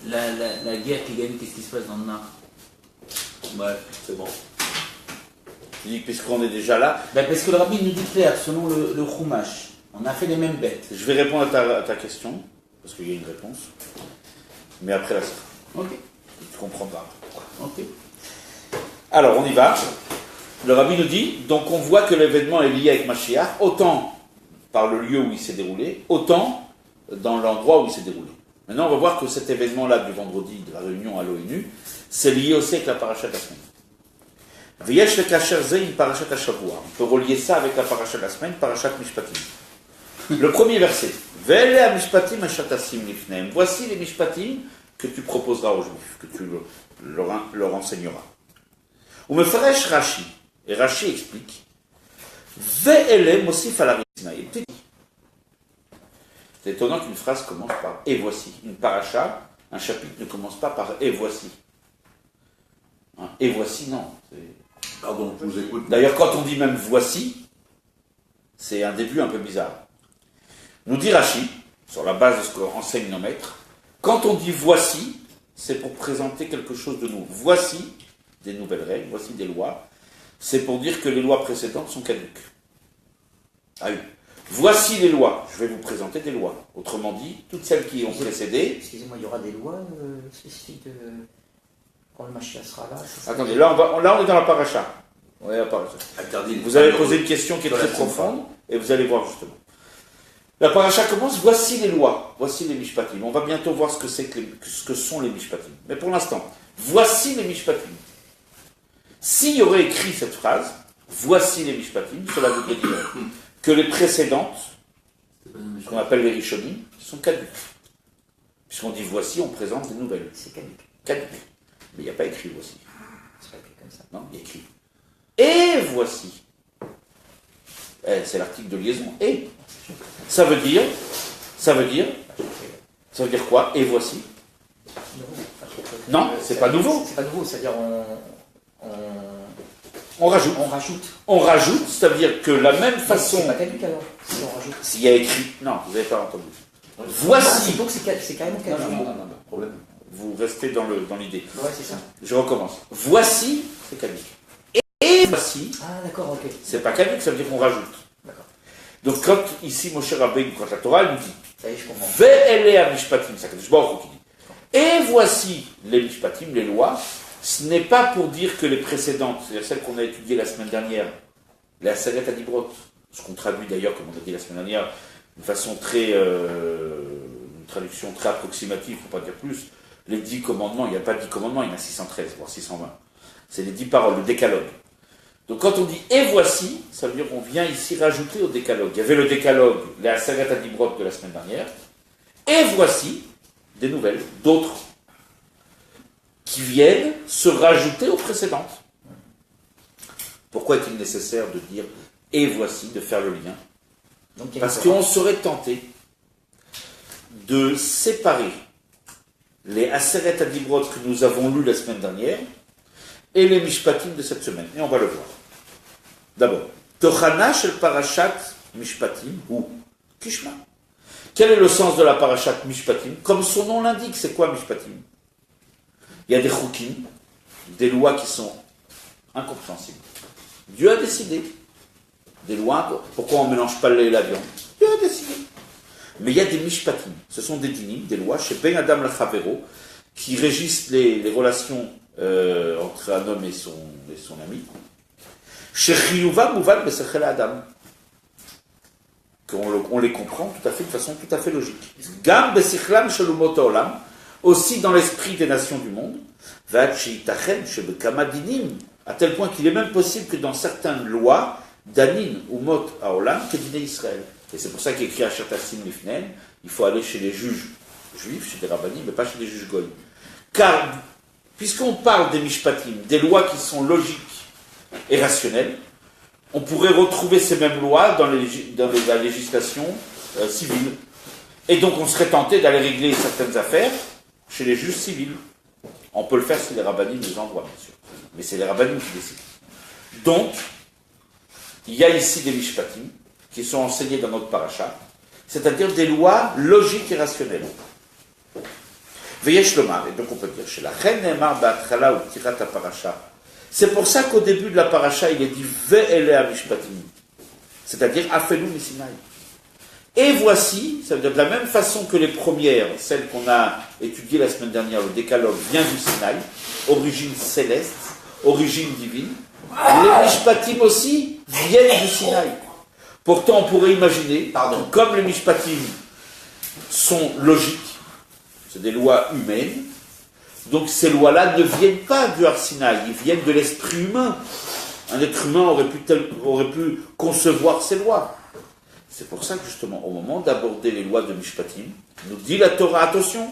la guerre qui gagne, qu'est-ce qui se passe dans le Nord? Ouais, c'est bon. Tu dis puisqu'on est déjà là. Parce que le rabbi nous dit clair, selon le Chumash, on a fait les mêmes bêtes. Je vais répondre à ta question, parce qu'il y a une réponse. Mais après la suite. Ok. Tu comprendras. Ok. Alors, on y va. Le rabbi nous dit, donc on voit que l'événement est lié avec Mashiach, autant par le lieu où il s'est déroulé, autant dans l'endroit où il s'est déroulé. Maintenant, on va voir que cet événement-là du vendredi de la réunion à l'ONU, c'est lié aussi avec la parasha de la semaine. V'yesh lekasher ze im parashat hashavua. On peut relier ça avec la parasha de la semaine, parashat Mishpatim. Le premier verset. Ve'ele ha-mishpatim ashatasim lifneim. Voici les mishpatim que tu proposeras aux Juifs, que tu leur enseigneras. Ou me feresh Rashi. Et Rashi explique. Ve'ele mosif ala risnaï. C'est étonnant qu'une phrase commence par et voici. Une paracha, un chapitre ne commence pas par et voici. Et voici, non. Pardon, je vous écoute. D'ailleurs, quand on dit même voici, c'est un début un peu bizarre. Nous dit Rachi, sur la base de ce qu'enseignent nos maîtres, quand on dit voici, c'est pour présenter quelque chose de nouveau. Voici des nouvelles règles, voici des lois. C'est pour dire que les lois précédentes sont caduques. Ah oui. Voici les lois. Je vais vous présenter des lois. Autrement dit, toutes celles qui ont précédé. Excusez-moi, il y aura des lois spécifiques quand le Mashiach sera là. Attendez, là on est dans la paracha. On est dans la paracha. Interdit. Vous avez posé une question qui est très profonde, et vous allez voir justement. La paracha commence, voici les lois, voici les mishpatim. On va bientôt voir ce que sont les mishpatim. Mais pour l'instant, voici les mishpatim. S'il y aurait écrit cette phrase, voici les mishpatim, cela voudrait dire que les précédentes, ce qu'on appelle les rishonim, sont caduques. Puisqu'on dit voici, on présente des nouvelles. C'est caduque. Caduques. Mais il n'y a pas écrit voici. C'est pas écrit comme ça. Non, il y a écrit. Et voici. C'est l'article de liaison. Et. Ça veut dire quoi? Et voici. Non, c'est pas nouveau. C'est pas nouveau, c'est-à-dire On rajoute. On rajoute, c'est-à-dire que la même façon. C'est pas caduque alors, si on rajoute. S'il y a écrit. Non, vous n'avez pas entendu. Voici. Donc c'est carrément caduque. Non, problème. Vous restez dans l'idée. Ouais, c'est ça. Je recommence. Voici, c'est caduque. Et voici. Ah, d'accord, ok. C'est pas caduque, ça veut dire qu'on rajoute. D'accord. Donc quand ici Moshe Rabbeinu, quand la Torah elle nous dit Ça y est, je comprends. Ve'elea mishpatim, c'est Kadosh Baruch Hu qui dit. Et voici les mishpatim, les lois. Ce n'est pas pour dire que les précédentes, c'est-à-dire celles qu'on a étudiées la semaine dernière, la Sagat Adibrot, ce qu'on traduit d'ailleurs, comme on a dit la semaine dernière, d'une façon très, une traduction très approximative, il ne faut pas dire plus. Les 10 commandements, il n'y a pas 10 commandements, il y en a 613, voire 620. C'est les 10 paroles, le décalogue. Donc quand on dit « et voici », ça veut dire qu'on vient ici rajouter au décalogue. Il y avait le décalogue, la Sagat Adibrot de la semaine dernière, et voici des nouvelles, d'autres, qui viennent se rajouter aux précédentes. Pourquoi est-il nécessaire de dire « et voici », de faire le lien? Parce qu'on serait tenté de séparer les Aseret Adibrot que nous avons lus la semaine dernière et les Mishpatim de cette semaine. Et on va le voir. D'abord, Tochana shel Parashat Mishpatim ou Kishma. Quel est le sens de la Parashat Mishpatim? Comme son nom l'indique, c'est quoi Mishpatim? Il y a des chukim, des lois qui sont incompréhensibles. Dieu a décidé. Des lois, pourquoi on ne mélange pas le lait et la viande? Dieu a décidé. Mais il y a des mishpatim, ce sont des dinim, des lois, chez Ben Adam Lachavero, qui régissent les relations entre un homme et son ami. Chez Chiyuva Mouvad Besechel Adam. On les comprend tout à fait, de façon tout à fait logique. Gam Besichlam Shalomot Olam, aussi dans l'esprit des nations du monde, à tel point qu'il est même possible que dans certaines lois, Danin ou Mot Haolam, que diné Israël. Et c'est pour ça qu'il écrit à Shertassim Lifnen, il faut aller chez les juges juifs, chez les rabbinim, mais pas chez les juges goïs. Car, puisqu'on parle des mishpatim, des lois qui sont logiques et rationnelles, on pourrait retrouver ces mêmes lois dans la législation civile. Et donc on serait tenté d'aller régler certaines affaires chez les juges civils. On peut le faire si les rabbinim nous envoient, bien sûr. Mais c'est les rabbinim qui décident. Donc, il y a ici des mishpatim qui sont enseignés dans notre paracha, c'est-à-dire des lois logiques et rationnelles. Veyesh lomar, et donc on peut dire, chez la reine Neymar Ba'atchala ou Tirat paracha. C'est pour ça qu'au début de la paracha, il est dit Ve'elea mishpatim, c'est-à-dire Afelu Misinaï. Et voici, ça veut dire de la même façon que les premières, celles qu'on a étudiées la semaine dernière, le décalogue vient du Sinaï, origine céleste, origine divine, les mishpatim aussi viennent du Sinaï. Pourtant, on pourrait imaginer, que comme les mishpatim sont logiques, c'est des lois humaines, donc ces lois-là ne viennent pas du Har Sinaï, ils viennent de l'esprit humain. Un être humain aurait pu concevoir ces lois. C'est pour ça que justement, au moment d'aborder les lois de Mishpatim, nous dit la Torah, attention,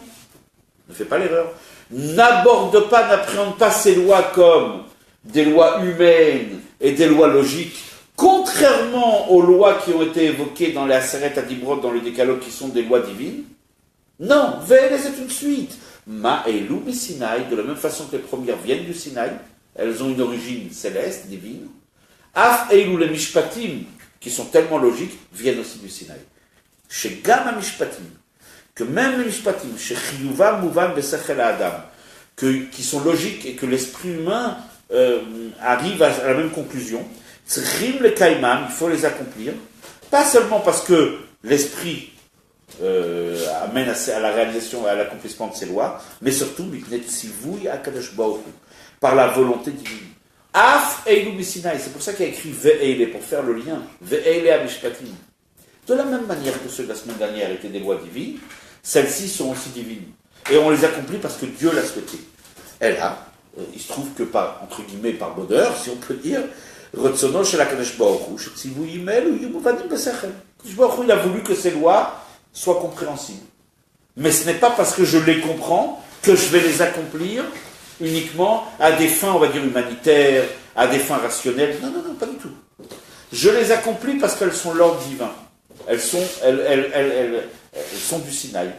ne fais pas l'erreur, n'aborde pas, n'appréhende pas ces lois comme des lois humaines et des lois logiques, contrairement aux lois qui ont été évoquées dans les Aseret Adibrot, dans le décalogue, qui sont des lois divines. Non, Ve'ele, c'est une suite. Ma'elu mi Sinaï, de la même façon que les premières viennent du Sinaï, elles ont une origine céleste, divine. Af Eilou les Mishpatim, qui sont tellement logiques, viennent aussi du Sinaï. Chez Gamma Mishpatim, que même les Mishpatim, chez Chiyuva Mouvan Besechel Adam, qui sont logiques et que l'esprit humain arrive à la même conclusion, Tzrim le Kaimam, il faut les accomplir, pas seulement parce que l'esprit amène à la réalisation, à l'accomplissement de ses lois, mais surtout par la volonté divine. Af Eilou Mishinaï, c'est pour ça qu'il a écrit Ve'eile, pour faire le lien. Ve'eile Amishpatim. De la même manière que ceux de la semaine dernière étaient des lois divines, celles-ci sont aussi divines. Et on les accomplit parce que Dieu l'a souhaité. Et là, il se trouve que par, entre guillemets, par bonheur, si on peut dire, Rotsono shel HaKadosh Baruch Hu, shetzivou yimel ou yumuvadim b'sechel. HaKadosh Baruch Hu, il a voulu que ces lois soient compréhensibles. Mais ce n'est pas parce que je les comprends que je vais les accomplir uniquement à des fins, on va dire, humanitaires, à des fins rationnelles. Non, pas du tout. Je les accomplis parce qu'elles sont l'ordre divin. Elles sont du Sinaï.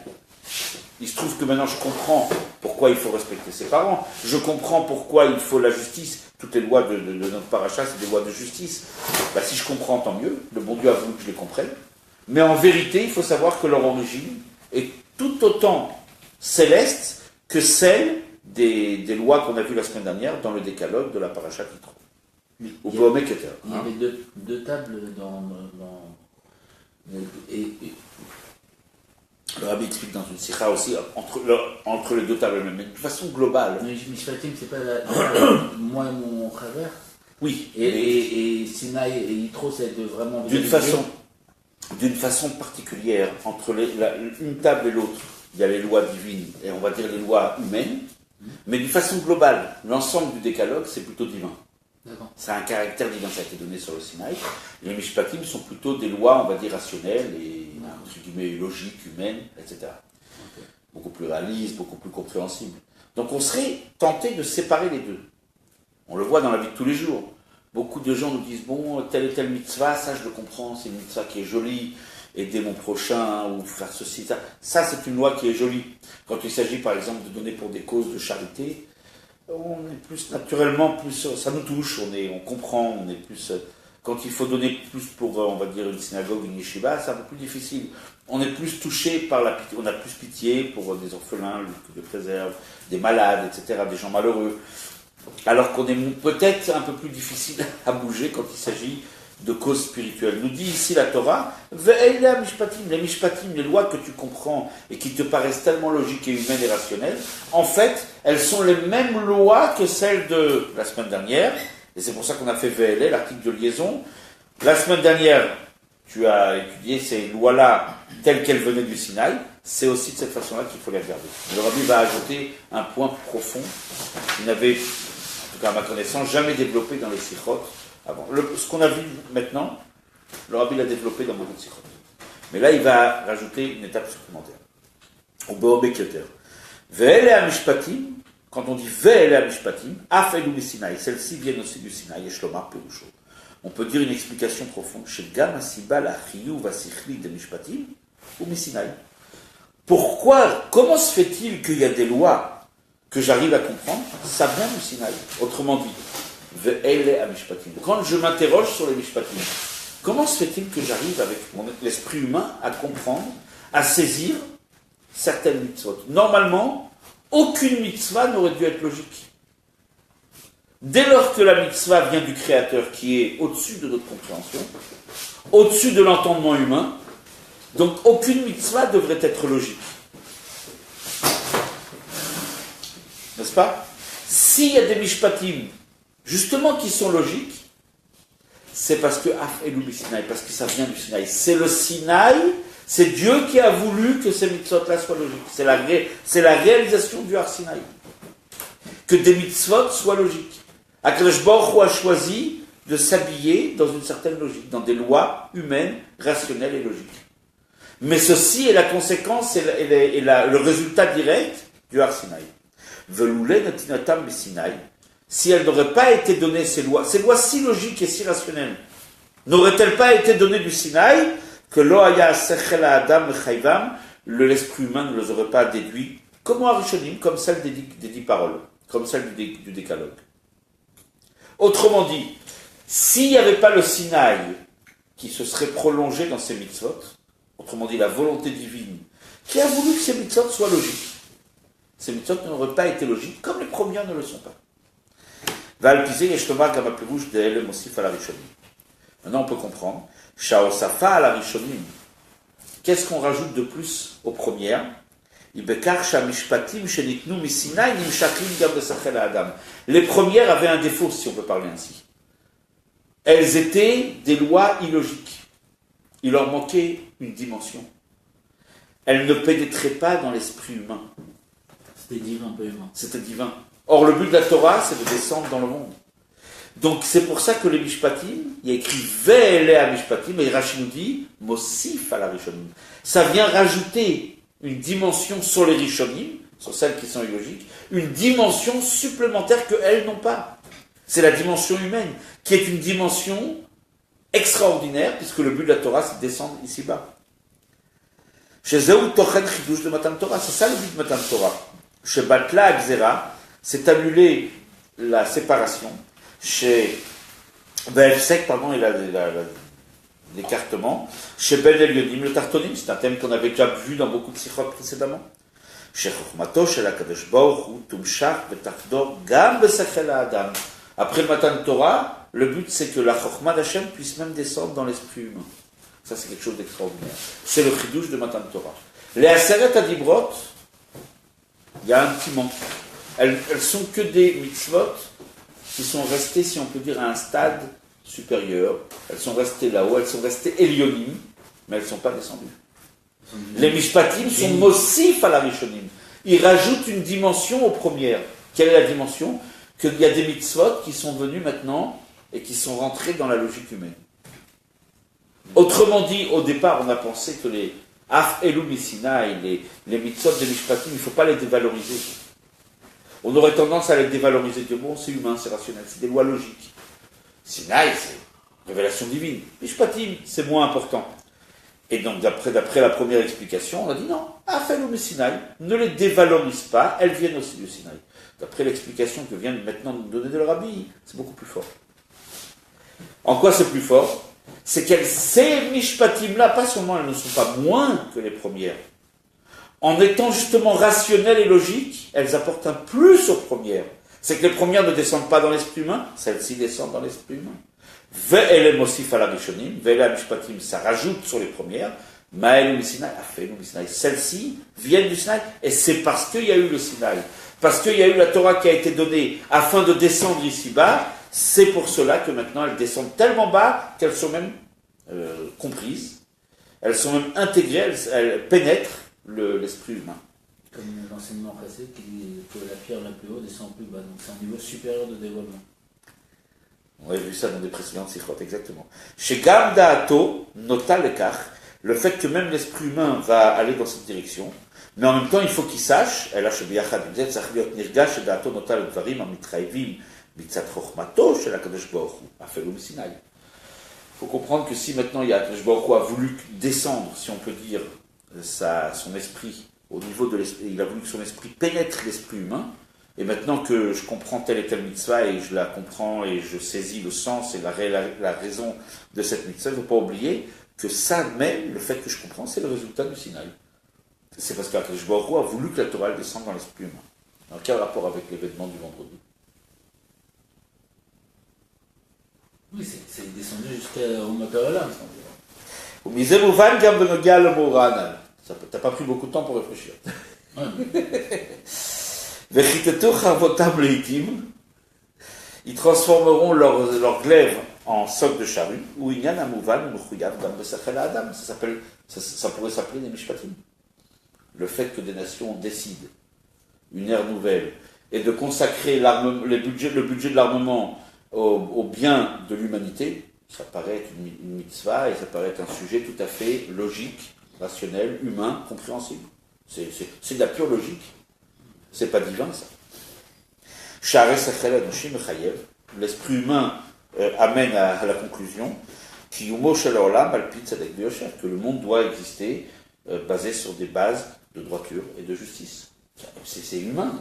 Il se trouve que maintenant je comprends pourquoi il faut respecter ses parents. Je comprends pourquoi il faut la justice. Toutes les lois de notre paracha, c'est des lois de justice. Si je comprends, tant mieux. Le bon Dieu a voulu que je les comprenne. Mais en vérité, il faut savoir que leur origine est tout autant céleste que celle des lois qu'on a vues la semaine dernière dans le décalogue de la paracha Kitro. Au Bohomé Keter. Il y avait deux tables le Rabbi explique dans une sikha aussi, entre les deux tables elles-mêmes, mais de façon globale. Mais Mishpatim, c'est pas moi et mon frère. Oui. Et Sinaï et Yitro, c'est vraiment... D'une façon particulière, entre une table et l'autre, il y a les lois divines, et on va dire les lois humaines, mais d'une façon globale, l'ensemble du décalogue, c'est plutôt divin. D'accord. C'est un caractère divin, ça a été donné sur le Sinaï. Les Mishpatim sont plutôt des lois, on va dire, rationnelles et entre guillemets logiques, humaines, etc. Okay. Beaucoup plus réalistes, beaucoup plus compréhensibles. Donc on serait tenté de séparer les deux. On le voit dans la vie de tous les jours. Beaucoup de gens nous disent, bon, telle et telle mitzvah, ça je le comprends, c'est une mitzvah qui est jolie, aider mon prochain, ou faire ceci, ça. Ça c'est une loi qui est jolie. Quand il s'agit par exemple de donner pour des causes de charité, on est plus naturellement, ça nous touche, on comprend, on est plus... Quand il faut donner plus pour, on va dire, une synagogue, une yeshiva, c'est un peu plus difficile. On est plus touché par la pitié, on a plus pitié pour des orphelins, que Dieu préserve, des malades, etc., des gens malheureux. Alors qu'on est peut-être un peu plus difficile à bouger quand il s'agit de causes spirituelles. Nous dit ici la Torah, Ve'eila mishpatim, les mishpatim, les lois que tu comprends et qui te paraissent tellement logiques et humaines et rationnelles, en fait, elles sont les mêmes lois que celles de la semaine dernière, et c'est pour ça qu'on a fait VLA, l'article de liaison. La semaine dernière, tu as étudié ces lois-là telles qu'elles venaient du Sinaï, c'est aussi de cette façon-là qu'il faut les regarder. Le Rabbi va ajouter un point profond qu'il n'avait, en tout cas à ma connaissance, jamais développé dans les sikhot avant. Ce qu'on a vu maintenant, le Rabbi l'a développé dans beaucoup de sikhot. Mais là, il va rajouter une étape supplémentaire. Au Bohomé Keter. Ve'ele ha-mishpatim, quand on dit Ve'ele ha-mishpatim, afelu mi-Sinaï, celles-ci viennent aussi du Sinaï, et Shlomar Perusho. On peut dire une explication profonde. Chez Gam Asiba la Chiyuv va-Sichli de Mishpatim ou mi-Sinaï. Pourquoi, comment se fait-il qu'il y a des lois que j'arrive à comprendre? Ça vient du Sinaï. Autrement dit, Ve'ele ha-mishpatim. Quand je m'interroge sur les Mishpatim, comment se fait-il que j'arrive avec l'esprit humain à comprendre, à saisir certaines mitzvot? Normalement, aucune mitzvah n'aurait dû être logique. Dès lors que la mitzvah vient du Créateur qui est au-dessus de notre compréhension, au-dessus de l'entendement humain, donc aucune mitzvah devrait être logique. N'est-ce pas? S'il y a des mishpatim, justement, qui sont logiques, c'est parce que parce que ça vient du Sinaï. C'est le Sinaï, c'est Dieu qui a voulu que ces mitzvot-là soient logiques. C'est la réalisation du Har Sinaï. Que des mitzvot soient logiques. HaKadosh Baruch Hu a choisi de s'habiller dans une certaine logique, dans des lois humaines, rationnelles et logiques. Mais ceci est la conséquence et le résultat direct du Har Sinaï. Veloulé natinatam Sinaï. Si elles n'auraient pas été données, ces lois si logiques et si rationnelles, n'auraient-elles pas été données du Sinaï, que l'Ohaya Sechel Adam Chayvam, l'esprit humain ne les aurait pas déduits, comme Arishonim, comme celle des 10 paroles, comme celle du décalogue. Autrement dit, s'il n'y avait pas le Sinaï qui se serait prolongé dans ces mitzvot, autrement dit la volonté divine, qui a voulu que ces mitzvot soient logiques, ces mitzvot n'auraient pas été logiques, comme les premières ne le sont pas. Valpizé et Shtomar Gamapirouche de Elem Osif à la Rishonim. Maintenant on peut comprendre, Shaosafa à la Rishonim. Qu'est-ce qu'on rajoute de plus aux premières? Les premières avaient un défaut, si on peut parler ainsi. Elles étaient des lois illogiques. Il leur manquait une dimension. Elles ne pénétraient pas dans l'esprit humain. C'était divin, pas humain. C'était divin. Or, le but de la Torah, c'est de descendre dans le monde. Donc, c'est pour ça que les Mishpatim, il y a écrit Ve'ele à Mishpatim, et Rashi nous dit Mosif à la Rishonim. Ça vient rajouter une dimension sur les Rishonim, sur celles qui sont illogiques, une dimension supplémentaire qu'elles n'ont pas. C'est la dimension humaine, qui est une dimension extraordinaire, puisque le but de la Torah, c'est de descendre ici-bas. Chez Zéou Tochen Chidouche de Matan Torah, c'est ça le but de Matan Torah. Chez Batla Akzera, c'est annuler la séparation. Chez Velfsek, pardon, il a l'écartement. Chez Ben Elionim, le Tartonim, c'est un thème qu'on avait déjà vu dans beaucoup de sikhot précédemment. Chez Chokhmato, chez la Kadosh Baruch Hu, Tumshach, Betachdor, Gam Besachel Adam. Après le Matan Torah, le but c'est que la Chokhma d'Hachem puisse même descendre dans l'esprit humain. Ça c'est quelque chose d'extraordinaire. C'est le chidouche de Matan Torah. Les Aseret Adibrot, il y a un petit manque. Elles sont que des mitzvot qui sont restées, si on peut dire, à un stade supérieur. Elles sont restées là-haut, elles sont restées Elionim, mais elles ne sont pas descendues. Les Mishpatim sont Mosif à la Rishonim. Ils rajoutent une dimension aux premières. Quelle est la dimension? Qu'il y a des mitzvot qui sont venus maintenant et qui sont rentrés dans la logique humaine. Autrement dit, au départ, on a pensé que les Af Elou Sinaï, les mitzvot des Mishpatim, il ne faut pas les dévaloriser. On aurait tendance à les dévaloriser. Dire, bon, c'est humain, c'est rationnel, c'est des lois logiques. Sinaï, c'est révélation divine. Mishpatim, c'est moins important. Et donc, d'après la première explication, on a dit non, Af Elou Sinaï, ne les dévalorise pas, elles viennent aussi du Sinaï. D'après l'explication que vient maintenant de nous donner le Rabbi, c'est beaucoup plus fort. En quoi c'est plus fort? C'est qu'elles, ces mishpatim-là, pas seulement elles ne sont pas moins que les premières, en étant justement rationnelles et logiques, elles apportent un plus aux premières. C'est que les premières ne descendent pas dans l'esprit humain, celles-ci descendent dans l'esprit humain. Ve'elem osif ala rishonim, ve'elem mishpatim, ça rajoute sur les premières, ma'elu misinaï, afelu misinaï, celles-ci viennent du Sinaï, et c'est parce qu'il y a eu le Sinaï. Parce qu'il y a eu la Torah qui a été donnée afin de descendre ici-bas, c'est pour cela que maintenant elles descendent tellement bas qu'elles sont même comprises, elles sont même intégrées, elles pénètrent l'esprit humain. Comme l'enseignement précédent qui dit que la pierre la plus haute descend plus bas, donc c'est un niveau supérieur de dévoilement. On a vu ça dans des précédentes sikhot, exactement. Chez Gam Da'ato, Nota Lekach, le fait que même l'esprit humain va aller dans cette direction, mais en même temps, il faut qu'il sache, il faut comprendre que si maintenant Akadosh Baruch Hu a voulu descendre, si on peut dire, son esprit, au niveau de l'esprit, il a voulu que son esprit pénètre l'esprit humain, et maintenant que je comprends telle et telle mitzvah, et je la comprends, et je saisis le sens et la raison de cette mitzvah, il ne faut pas oublier que ça même, le fait que je comprends, c'est le résultat du Sinaï. C'est parce qu'Akadosh Baruch Hu a voulu que la Torah descende dans l'esprit humain. Dans quel rapport avec l'événement du vendredi? Oui, c'est descendu jusqu'au Makarola. Au Mizemouvan Gambenogia le Mouranan. T'as pas pris beaucoup de temps pour réfléchir. Vechitetu Chavotam Leitim. Ils transformeront leurs glaives en soc de charrue. Ou Inyan Amouvan Mouchouyav Gambesachel Adam. Ça pourrait s'appeler des Mishpatim. Le fait que des nations décident une ère nouvelle et de consacrer le budget de l'armement au bien de l'humanité, ça paraît être une mitzvah et ça paraît être un sujet tout à fait logique, rationnel, humain, compréhensible. C'est de la pure logique. C'est pas divin, ça. L'esprit humain amène à la conclusion que le monde doit exister basé sur des bases de droiture et de justice. C'est humain.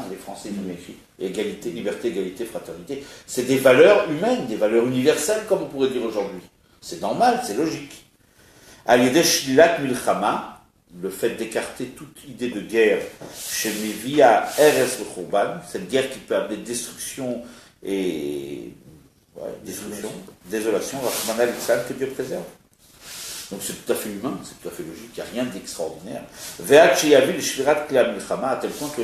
Les Français ils ont écrit égalité, liberté, égalité, fraternité. C'est des valeurs humaines, des valeurs universelles, comme on pourrait dire aujourd'hui. C'est normal, c'est logique. Al-Yedeh Shlilat Milchama, le fait d'écarter toute idée de guerre chez Mevia Eres le Khurban, cette guerre qui peut amener destruction et désolation, Rahman al-Issal, que Dieu préserve. Donc c'est tout à fait humain, c'est tout à fait logique, il n'y a rien d'extraordinaire. Ve'at sheyavi l'shvirat kla milchama, à tel point que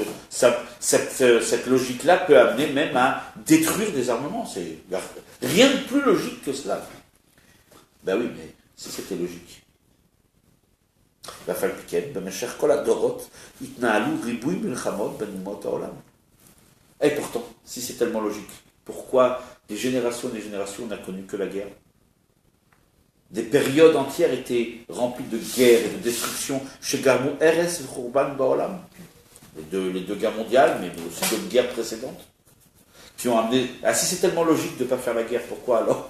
cette logique-là peut amener même à détruire des armements. Il n'y a rien de plus logique que cela. Ben oui, mais si c'était logique. Et pourtant, si c'est tellement logique, pourquoi des générations on n'a connu que la guerre? Des périodes entières étaient remplies de guerre et de destruction. Chez Garmou, RS et Khurban Baolam, les deux guerres mondiales, mais aussi d'autres guerres précédentes, qui ont amené. Ah, si c'est tellement logique de ne pas faire la guerre, pourquoi alors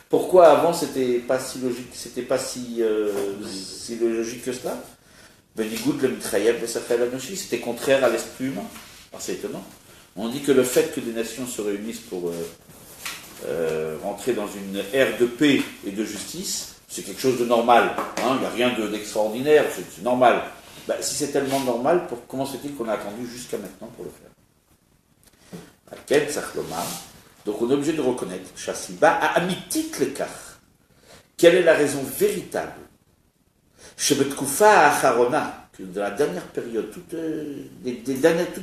Pourquoi avant c'était pas si logique, c'était pas si logique que cela? Benigoud le mitraïev Bessachel Anoshi, c'était contraire à l'esprit humain. Alors c'est étonnant. On dit que le fait que des nations se réunissent pour rentrer dans une ère de paix et de justice, c'est quelque chose de normal. Il n'y a rien d'extraordinaire, c'est normal. Si c'est tellement normal, comment se fait-il qu'on a attendu jusqu'à maintenant pour le faire? Donc on est obligé de reconnaître, Chassiba a amitit lekach. Quelle est la raison véritable? Shebetkufa acharona, que dans la dernière période, toutes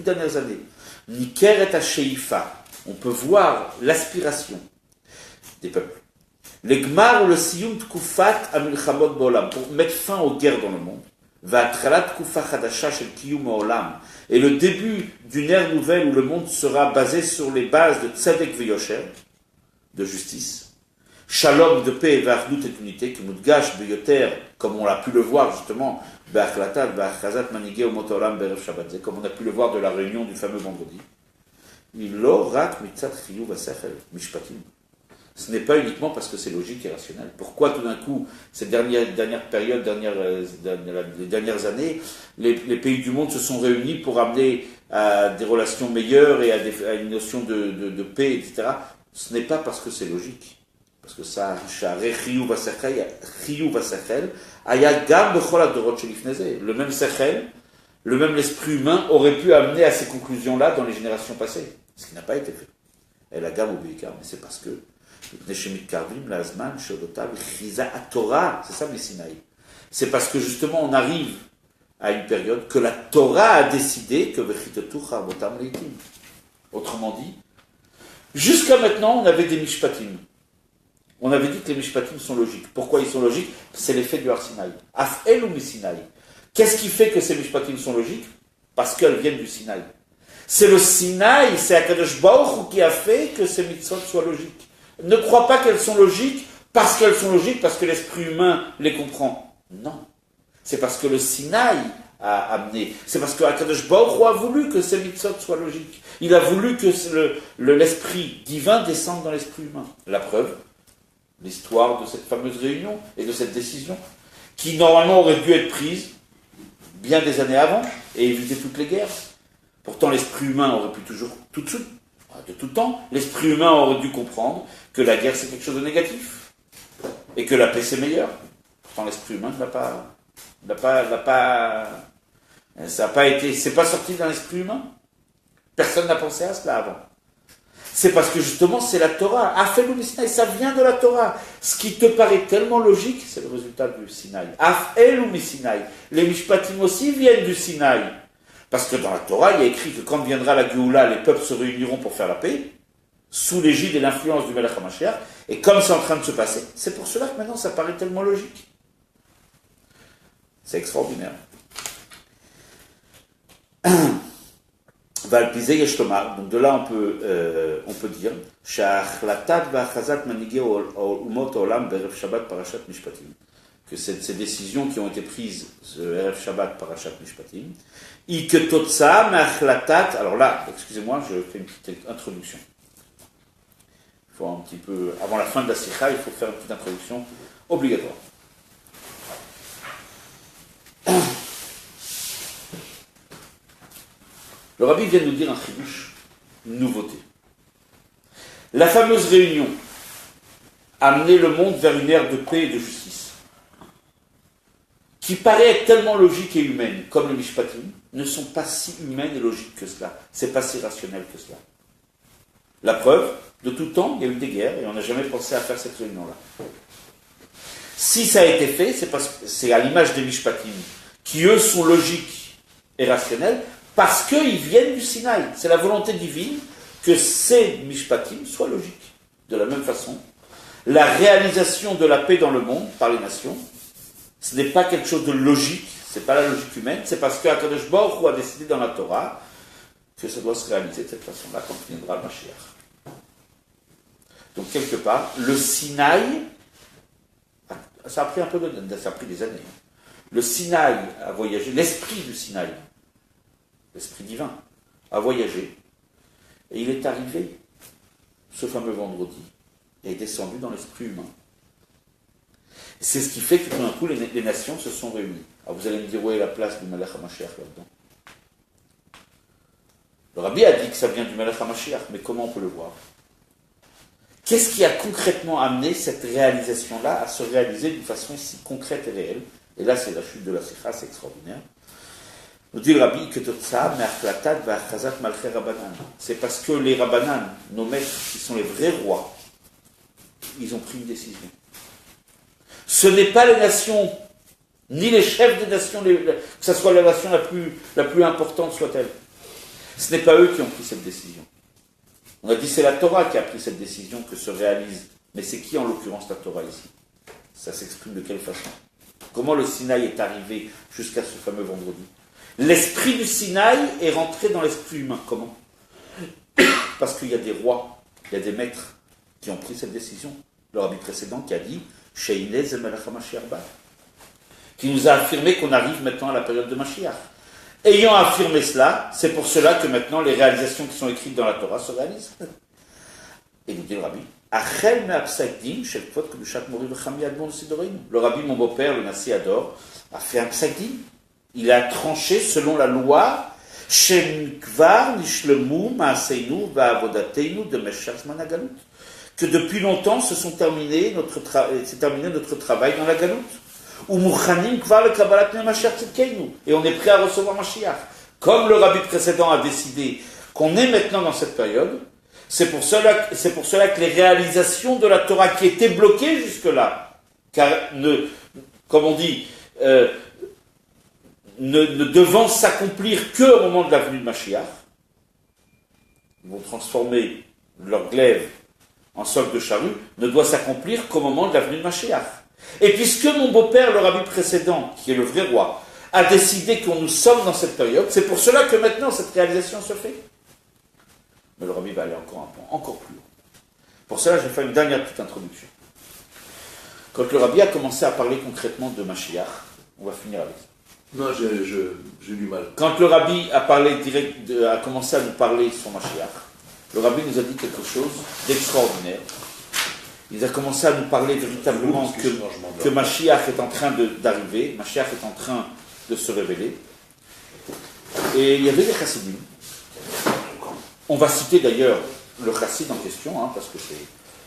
dernières années, Niker et Sheifa, on peut voir l'aspiration des peuples. L'Egmar ou le Siyum Tkufat Amilchamot Bolam, pour mettre fin aux guerres dans le monde. Va'atralat Kufa Chadasha Shel Kiyum Olam. Et le début d'une ère nouvelle où le monde sera basé sur les bases de Tzedek Veyosher, de justice. Shalom de paix, Va'achdut et unité, Kimudgash Beyoter, comme on l'a pu le voir justement, Ba'achlatat, Ba'achazat Manigé Omot Olam Berev Shabbat, comme on a pu le voir de la réunion du fameux vendredi. Ce n'est pas uniquement parce que c'est logique et rationnel. Pourquoi tout d'un coup, ces dernières périodes, les dernières années, les pays du monde se sont réunis pour amener à des relations meilleures et à une notion de paix, etc. Ce n'est pas parce que c'est logique. Parce que ça, le même sechel, le même esprit humain aurait pu amener à ces conclusions-là dans les générations passées. Ce qui n'a pas été fait. Et la gamme mais c'est parce que c'est ça Messinaï. C'est parce que justement on arrive à une période que la Torah a décidé que autrement dit, jusqu'à maintenant on avait des mishpatim. On avait dit que les mishpatim sont logiques. Pourquoi ils sont logiques? C'est l'effet du Har Sinaï. Af'el ou Messinaï. Qu'est-ce qui fait que ces mishpatim sont logiques? Parce qu'elles viennent du Sinaï. C'est le Sinaï, c'est Akadosh Baruch Hu qui a fait que ces mitzvot soient logiques. Ne crois pas qu'elles sont logiques parce que l'esprit humain les comprend. Non. C'est parce que le Sinaï a amené. C'est parce que Akadosh Baruch Hu a voulu que ces mitzvot soient logiques. Il a voulu que l'esprit divin descende dans l'esprit humain. La preuve, l'histoire de cette fameuse réunion et de cette décision qui normalement aurait dû être prise bien des années avant et éviter toutes les guerres. Pourtant, l'esprit humain aurait pu toujours, tout de suite, de tout temps, l'esprit humain aurait dû comprendre que la guerre c'est quelque chose de négatif et que la paix c'est meilleur. Pourtant, l'esprit humain c'est pas sorti dans l'esprit humain. Personne n'a pensé à cela avant. C'est parce que justement c'est la Torah. Afel ou Sinaï, ça vient de la Torah. Ce qui te paraît tellement logique, c'est le résultat du Sinaï. Afel ou Sinaï. Les Mishpatim aussi viennent du Sinaï. Parce que dans la Torah, il y a écrit que quand viendra la Géoula, les peuples se réuniront pour faire la paix, sous l'égide et l'influence du Melech HaMashiach, et comme c'est en train de se passer, c'est pour cela que maintenant ça paraît tellement logique. C'est extraordinaire. Valpizé Yeshtomar, donc de là on peut dire, Sha'achlatat va'achazat manigé umot olam berev Shabbat parashat mishpatim, que ces décisions qui ont été prises ce Erev Shabbat parashat mishpatim, Iketotsa ma'achlatat, alors là, excusez-moi, je fais une petite introduction. Il faut un petit peu, avant la fin de la sikha, il faut faire une petite introduction obligatoire. Le rabbi vient nous dire un chidouche, une nouveauté. La fameuse réunion a amené le monde vers une ère de paix et de justice, qui paraît être tellement logique et humaine, comme les Mishpatim, ne sont pas si humaines et logiques que cela. C'est pas si rationnel que cela. La preuve, de tout temps, il y a eu des guerres et on n'a jamais pensé à faire cette réunion-là. Si ça a été fait, c'est parce que c'est à l'image des Mishpatim, qui eux sont logiques et rationnels, parce qu'ils viennent du Sinaï. C'est la volonté divine que ces Mishpatim soient logiques. De la même façon, la réalisation de la paix dans le monde par les nations, ce n'est pas quelque chose de logique, ce n'est pas la logique humaine, c'est parce qu'Akadosh Baruch Hu a décidé dans la Torah que ça doit se réaliser de cette façon-là quand viendra le Mashiach. Donc quelque part, le Sinaï, ça a pris un peu ça a pris des années. Le Sinaï a voyagé, l'esprit du Sinaï, l'esprit divin, a voyagé, et il est arrivé, ce fameux vendredi, et est descendu dans l'esprit humain. C'est ce qui fait que tout d'un coup, les nations se sont réunies. Alors vous allez me dire, où est la place du Melech HaMashiach là-dedans? Le Rabbi a dit que ça vient du Melech HaMashiach, mais comment on peut le voir? Qu'est-ce qui a concrètement amené cette réalisation-là à se réaliser d'une façon si concrète et réelle? Et là, c'est la chute de la Sikha, c'est extraordinaire. Nous dit le Rabbi que c'est parce que les Rabbanan, nos maîtres, qui sont les vrais rois, ils ont pris une décision. Ce n'est pas les nations, ni les chefs des nations, que ce soit la nation la plus importante soit-elle. Ce n'est pas eux qui ont pris cette décision. On a dit c'est la Torah qui a pris cette décision que se réalise. Mais c'est qui en l'occurrence la Torah ici? Ça s'exprime de quelle façon? Comment le Sinaï est arrivé jusqu'à ce fameux vendredi? L'esprit du Sinaï est rentré dans l'esprit humain. Comment? Parce qu'il y a des rois, il y a des maîtres qui ont pris cette décision. Le rabbi précédent qui a dit Sheinez et Melech HaMashiach ba, qui nous a affirmé qu'on arrive maintenant à la période de Mashiach. Ayant affirmé cela, c'est pour cela que maintenant les réalisations qui sont écrites dans la Torah se réalisent. Et nous dit le rabbi, le rabbi, mon beau-père, le Nassi Ador, a fait un psak-din. Il a tranché selon la loi que depuis longtemps c'est terminé notre travail dans la galoute. Et on est prêt à recevoir Mashiach. Comme le rabbi précédent a décidé qu'on est maintenant dans cette période, c'est pour cela que les réalisations de la Torah qui étaient bloquées jusque-là, car comme on dit, ne devant s'accomplir qu'au moment de la venue de Mashiach, ils vont transformer leur glaive en solde de charrue, ne doit s'accomplir qu'au moment de la venue de Mashiach. Et puisque mon beau-père, le rabbi précédent, qui est le vrai roi, a décidé que nous sommes dans cette période, c'est pour cela que maintenant cette réalisation se fait. Mais le rabbi va aller encore plus haut. Pour cela, je vais faire une dernière petite introduction. Quand le rabbi a commencé à parler concrètement de Mashiach, on va finir avec ça. Non, j'ai du mal. Quand le rabbi a commencé à nous parler sur Mashiach, le rabbi nous a dit quelque chose d'extraordinaire. Il a commencé à nous parler véritablement que Mashiach est en train d'arriver, Mashiach est en train de se révéler. Et il y avait des chassidim. On va citer d'ailleurs le chassid en question, parce que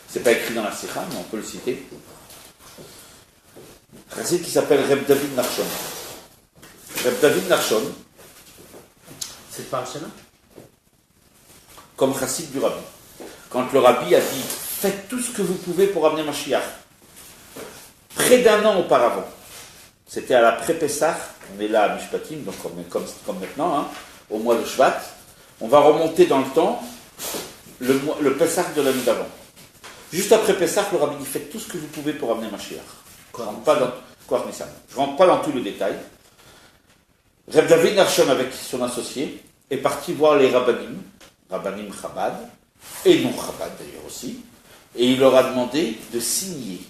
c'est pas écrit dans la Sikha, mais on peut le citer. Un chassid qui s'appelle Reb David Nachshon. Reb David Nachshon. C'est pas cela? Comme chassid du rabbi. Quand le rabbi a dit faites tout ce que vous pouvez pour amener Mashiach. Près d'un an auparavant, c'était à la pré-Pessah, on est là à Mishpatim, donc comme maintenant, au mois de Shvat, on va remonter dans le temps, le Pessah de l'année d'avant. Juste après Pessah, le rabbi dit faites tout ce que vous pouvez pour amener Mashiach. Je ne rentre pas dans tout le détail. Reb David Nachshon, avec son associé, est parti voir les Rabbanim Chabad, et non Chabad d'ailleurs aussi, et il leur a demandé de signer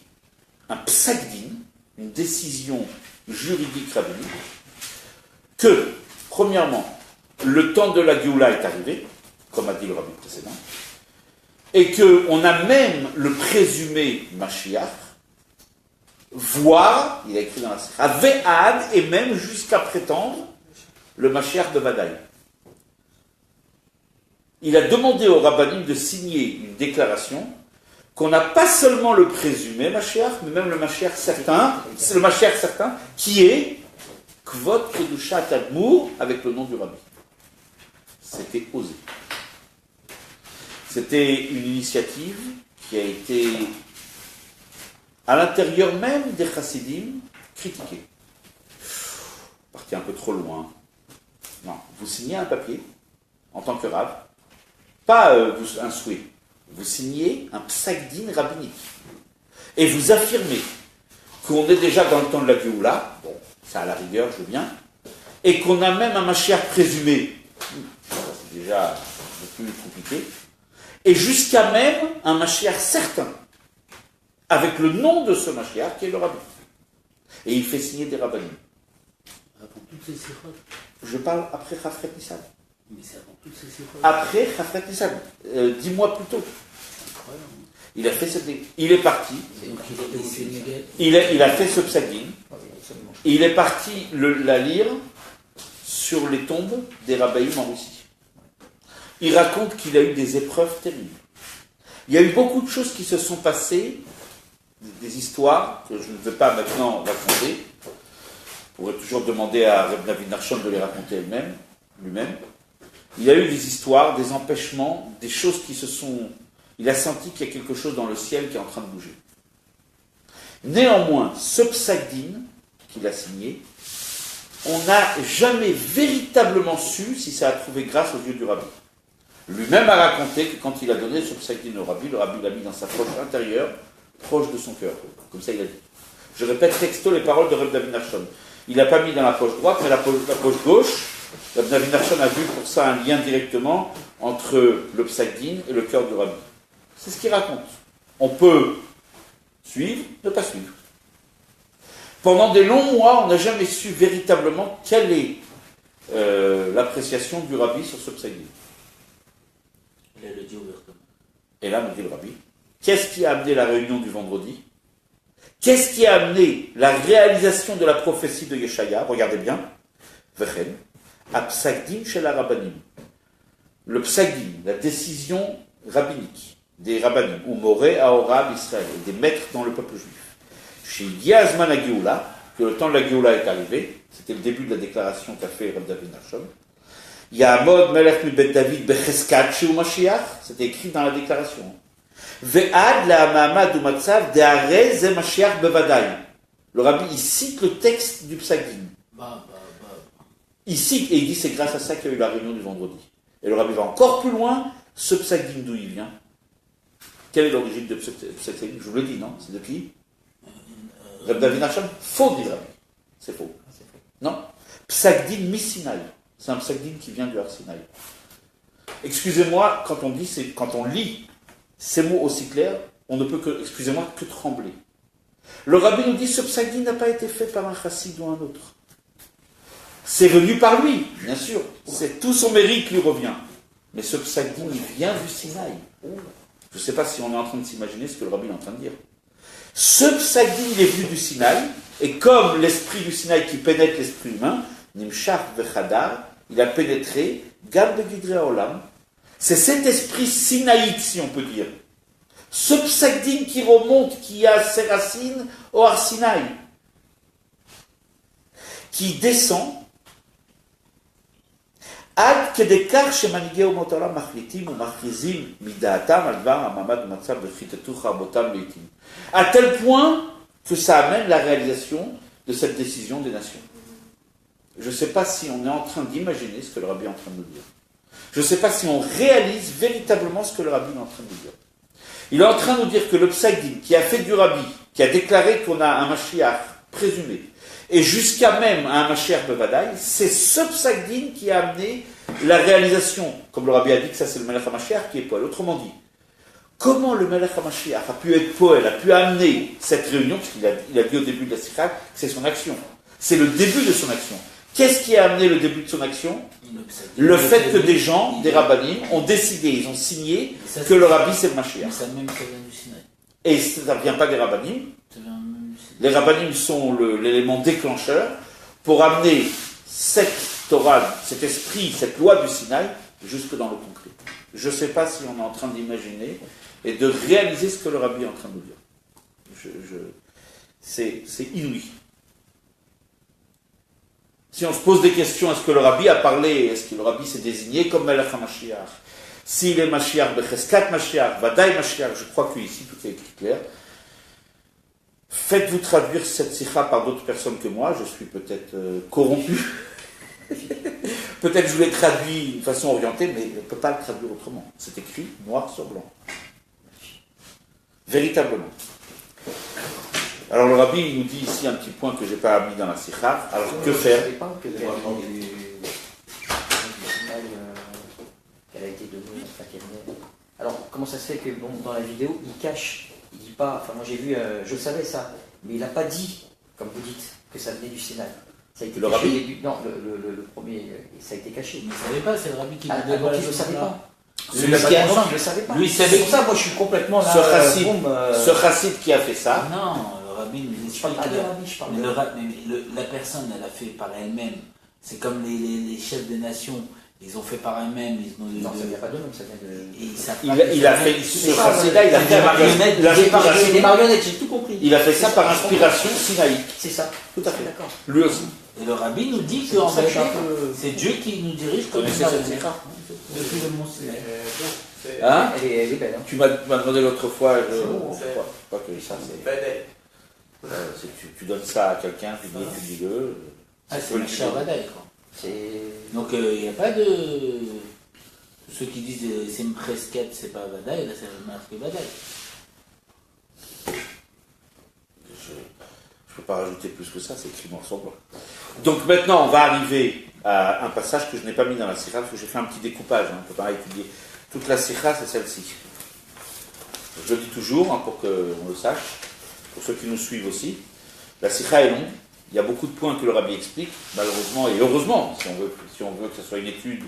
un psak-din, une décision juridique rabbinique, que, premièrement, le temps de la Géoula est arrivé, comme a dit le rabbi précédent, et qu'on a même le présumé Mashiach, voire, il a écrit dans la Sikha, Ve'ad, et même jusqu'à prétendre le Mashiach de Vadaï. il a demandé au rabbanim de signer une déclaration qu'on n'a pas seulement le présumé Mashiach, mais même le Mashiach certain, c'est le Mashiach certain, qui est Kvod Kedushat Admour avec le nom du rabbi. C'était osé. C'était une initiative qui a été, à l'intérieur même des chassidim, critiquée. Partez un peu trop loin. Non, vous signez un papier, en tant que rab, pas un souhait. Vous signez un psaq-din rabbinique. Et vous affirmez qu'on est déjà dans le temps de la Géoula, bon, ça à la rigueur, je veux bien, et qu'on a même un Mashiach présumé, ça c'est déjà plus compliqué, et jusqu'à même un Mashiach certain, avec le nom de ce Mashiach qui est le rabbi. Et il fait signer des rabbinim. Avant toutes ces sirotes. Je parle après Chafret Nissan. Mais c'est avant toutes ces sirotes. Après Chafret Nissan, 10 mois plus tôt. Incroyable. Il a fait il est parti, Donc il est sénégalais. il a fait ce psaq-din, il est parti la lire sur les tombes des rabbins en Russie. Il raconte qu'il a eu des épreuves terribles. Il y a eu beaucoup de choses qui se sont passées, des histoires que je ne veux pas maintenant raconter. On pourrait toujours demander à Reb David Nachshon de les raconter lui-même. Il y a eu des histoires, des empêchements, des choses qui se sont... Il a senti qu'il y a quelque chose dans le ciel qui est en train de bouger. Néanmoins, ce psaq-din qu'il a signé, on n'a jamais véritablement su si ça a trouvé grâce aux yeux du rabbi. Lui-même a raconté que quand il a donné ce psaq-din au rabbi, le rabbi l'a mis dans sa poche intérieure, proche de son cœur. Comme ça, il a dit. Je répète texto les paroles de Reb David Nachshon. Il n'a pas mis dans la poche droite, mais la poche gauche. Reb David Nachshon a vu pour ça un lien directement entre le psaq-din et le cœur du rabbi. C'est ce qu'il raconte. On peut suivre, ne pas suivre. Pendant des longs mois, on n'a jamais su véritablement quelle est l'appréciation du rabbi sur ce psaq-din. Il a le dit ouvertement. Et là, me dit le rabbi, qu'est-ce qui a amené la réunion du vendredi? Qu'est-ce qui a amené la réalisation de la prophétie de Yeshaya? Regardez bien. Vechen, à psaq-din chez la rabbanim. Le psaq-din, la décision rabbinique des rabbanim, ou moré à Orab Israël, des maîtres dans le peuple juif. Chez Yazman Agioula, que le temps de la Géoula est arrivé, c'était le début de la déclaration qu'a fait Reb David Nachshon. Ya'amod Melech mi Bet David becheskat sheu Mashiach, c'était écrit dans la déclaration. Ve'ad la'amamad u'matzav de'areh ze Mashiach bevadai. Le rabbi, il cite le texte du psaq-din. Il cite, et il dit c'est grâce à ça qu'il y a eu la réunion du vendredi. Et le rabbi va encore plus loin, ce psaq-din d'où il vient. Quelle est l'origine de ce psaq-din? Je vous le dis, non? C'est de qui? Reb David Nachshon? Faux, dit le rabbi. C'est faux. Non? Psaq-din mi-Sinaï. C'est un psaq-din qui vient du Har Sinaï. Excusez-moi, quand on lit ces mots aussi clairs, on ne peut que, excusez-moi, que trembler. Le rabbi nous dit ce psaq-din n'a pas été fait par un chassid ou un autre. C'est venu par lui, bien sûr. C'est tout son mérite qui lui revient. Mais ce psaq-din, il vient du Sinaï. Je ne sais pas si on est en train de s'imaginer ce que le rabbi est en train de dire. Ce psaq-din, il est venu du Sinaï, et comme l'esprit du Sinaï qui pénètre l'esprit humain, Nimshach vechadar, il a pénétré, Gam begidrei haolam. C'est cet esprit sinaïque, si on peut dire. Ce psaq-din qui remonte, qui a ses racines au Har Sinaï, qui descend, Ad kedekar shemanigei umot haolam machlitim umachrizim midaatam al dvar hamamad umatzav vechitetu charabotam leitim. À tel point que ça amène la réalisation de cette décision des nations. Je ne sais pas si on est en train d'imaginer ce que le rabbi est en train de nous dire. Je ne sais pas si on réalise véritablement ce que le rabbi est en train de nous dire. Il est en train de nous dire que le psaq-din qui a fait du rabbi, qui a déclaré qu'on a un Mashiach présumé, et jusqu'à même un Mashiach bevadai, c'est ce psaq-din qui a amené la réalisation, comme le rabbi a dit que ça c'est le Melech HaMashiach qui est Poel. Autrement dit, comment le Melech HaMashiach a pu être Poel, a pu amener cette réunion, parce qu'il a dit au début de la Sikha, c'est son action. C'est le début de son action. Qu'est-ce qui a amené le début de son action? Le fait que des gens, des rabbinim, ont décidé, ils ont signé que le rabbi c'est le Mashiach. Mais ça même ça vient du Sinaï. Et ça ne vient pas des rabbinim. Ça vient même du Sinaï. Les rabbinim sont l'élément déclencheur pour amener cette Torah, cet esprit, cette loi du Sinaï, jusque dans le concret. je ne sais pas si on est en train d'imaginer et de réaliser ce que le rabbi est en train de nous dire. C'est inouï. Si on se pose des questions, est-ce que le rabbi a parlé, est-ce que le rabbi s'est désigné comme Melech HaMashiach? S'il est Mashiach, Becheskat Mashiach, Vadaï Mashiach, je crois qu'ici tout est écrit clair. Faites-vous traduire cette sikha par d'autres personnes que moi, je suis peut-être corrompu. Peut-être je vous l'ai traduit d'une façon orientée, mais je ne peux pas le traduire autrement. C'est écrit noir sur blanc. Véritablement. Alors le rabbi il nous dit ici un petit point que je n'ai pas mis dans la sikha. Alors que faire? Qu'elle a été donnée, enfin qu'elle est... Alors comment ça se fait que bon, dans la vidéo il cache, il dit pas, enfin moi j'ai vu, je savais ça, mais il n'a pas dit, comme vous dites, que ça venait du Sénat. Ça a été le caché rabbi au début. Non, le premier, ça a été caché. Il ne savait pas, c'est le rabbi qui Ah, nous dévoile. donc il ne le savait pas. Lui, Je ne le savais pas. Lui, il savait c'est pour ça, moi je suis complètement là. Ce chassid qui a fait ça. Non, le rabbi nous Je parle explique. pas de rabbi, je parle Mais, de... la personne, elle a fait par elle-même. C'est comme les chefs des nations. Ils ont fait par eux-mêmes. Non, ça ne vient pas de nous, ça vient de... Il a fait ce chassid-là, il a fait l'inspiration. Des marionnettes, j'ai tout compris. Il a fait ça par inspiration sinaïque. C'est ça. Tout à fait. D'accord. Lui aussi. Et le rabbi nous dit qu'en vérité, c'est Dieu qui nous dirige comme ça. Depuis le mont Sinaï. Hein? Elle est belle. Hein. Tu m'as demandé l'autre fois, je c'est- crois que ça c'est... Vadaï. Tu donnes ça à quelqu'un, tu dis-le. Ah, c'est le Shabbatai, quoi. Donc il n'y a pas de. Ceux qui disent c'est Mpresket, c'est pas Vadaï, là c'est marqué Vadaï. Je ne peux pas rajouter plus que ça, c'est écrit noir sur blanc. Donc maintenant, on va arriver à un passage que je n'ai pas mis dans la sikha, parce que j'ai fait un petit découpage, on ne peut pas étudier. Toute la sikha, c'est celle-ci. Je le dis toujours, pour qu'on le sache, pour ceux qui nous suivent aussi. La sikha est longue, il y a beaucoup de points que le rabbi explique, malheureusement, et heureusement, si on veut que ce soit une étude,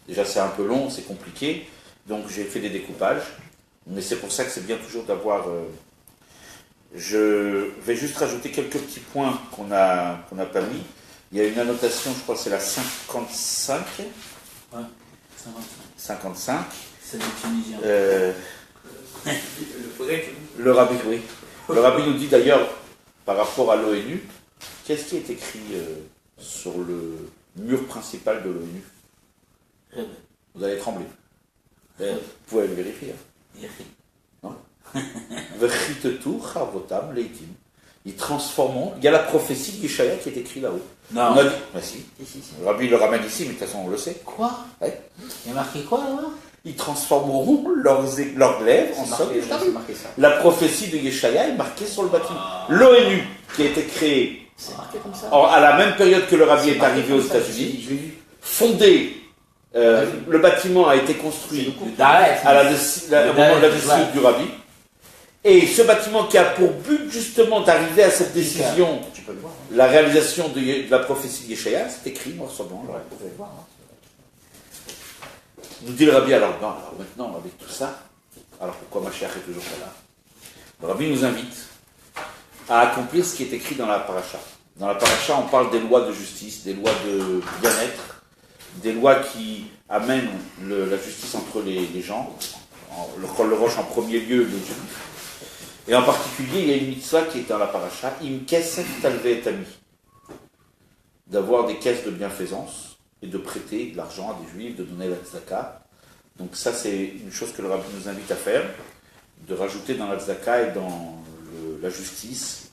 déjà c'est un peu long, c'est compliqué, donc j'ai fait des découpages, mais c'est pour ça que c'est bien toujours d'avoir... Je vais juste rajouter quelques petits points qu'on n'a pas mis. Il y a une annotation, je crois que c'est la 55. Ouais, 55. C'est des Tunisiens. Le rabbi, oui. Le rabbi nous dit d'ailleurs, par rapport à l'ONU, qu'est-ce qui est écrit sur le mur principal de l'ONU? Vous allez trembler. Vous pouvez le vérifier. Hein. Non. Ils transformeront. Il y a la prophétie de Yeshaya qui est écrite là-haut. Non. On a dit. Mais si. Le rabbi le ramène ici, mais de toute façon on le sait. Quoi? Ouais. Il y a marqué quoi là-bas? Ils transformeront leurs lèvres en socle. La prophétie de Yeshaya est marquée sur le bâtiment. L'ONU, qui a été créée à la même période que le rabbi est arrivé aux États-Unis, fondé. Le bâtiment a été construit au moment de la décision du rabbi. Et ce bâtiment qui a pour but justement d'arriver à cette décision, la réalisation de la prophétie de Yeshaya, c'est écrit noir sur blanc. Nous dit le rabbi, alors maintenant avec tout ça, alors pourquoi Mashiach est toujours pas là? Le rabbi nous invite à accomplir ce qui est écrit dans la paracha. Dans la paracha, on parle des lois de justice, des lois de bien-être, des lois qui amènent la justice entre les gens, le Chol Rosh en premier lieu, les juifs. Et en particulier, il y a une mitzvah qui est dans la paracha, im kesef talve et ami, d'avoir des caisses de bienfaisance et de prêter de l'argent à des juifs, de donner la tzedaka. Donc ça, c'est une chose que le rabbi nous invite à faire, de rajouter dans la tzedaka et dans la justice,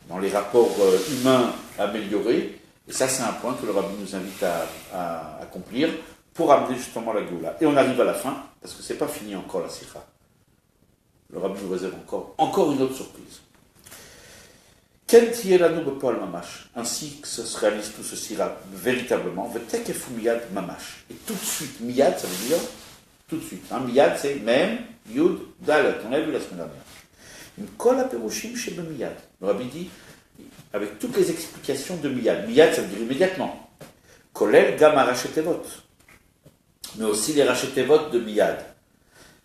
dans les rapports humains améliorés. Et ça, c'est un point que le rabbi nous invite à accomplir pour amener justement la Géoula. Et on arrive à la fin, parce que c'est pas fini encore la sikha. Le rabbi nous réserve encore une autre surprise. Ken tiyelanu bepol mamash. Ainsi que ça se réalise tout ceci là, véritablement. Vetekefu miyad mamash. Et tout de suite, miyad, ça veut dire tout de suite. Miyad, c'est même, yud, dalet. On l'a vu la semaine dernière. Une kol aperushim shebe miyad. Le rabbi dit, avec toutes les explications de miyad. Miyad, ça veut dire immédiatement. Kolel gam arachetevot. Mais aussi les rachetevot de miyad.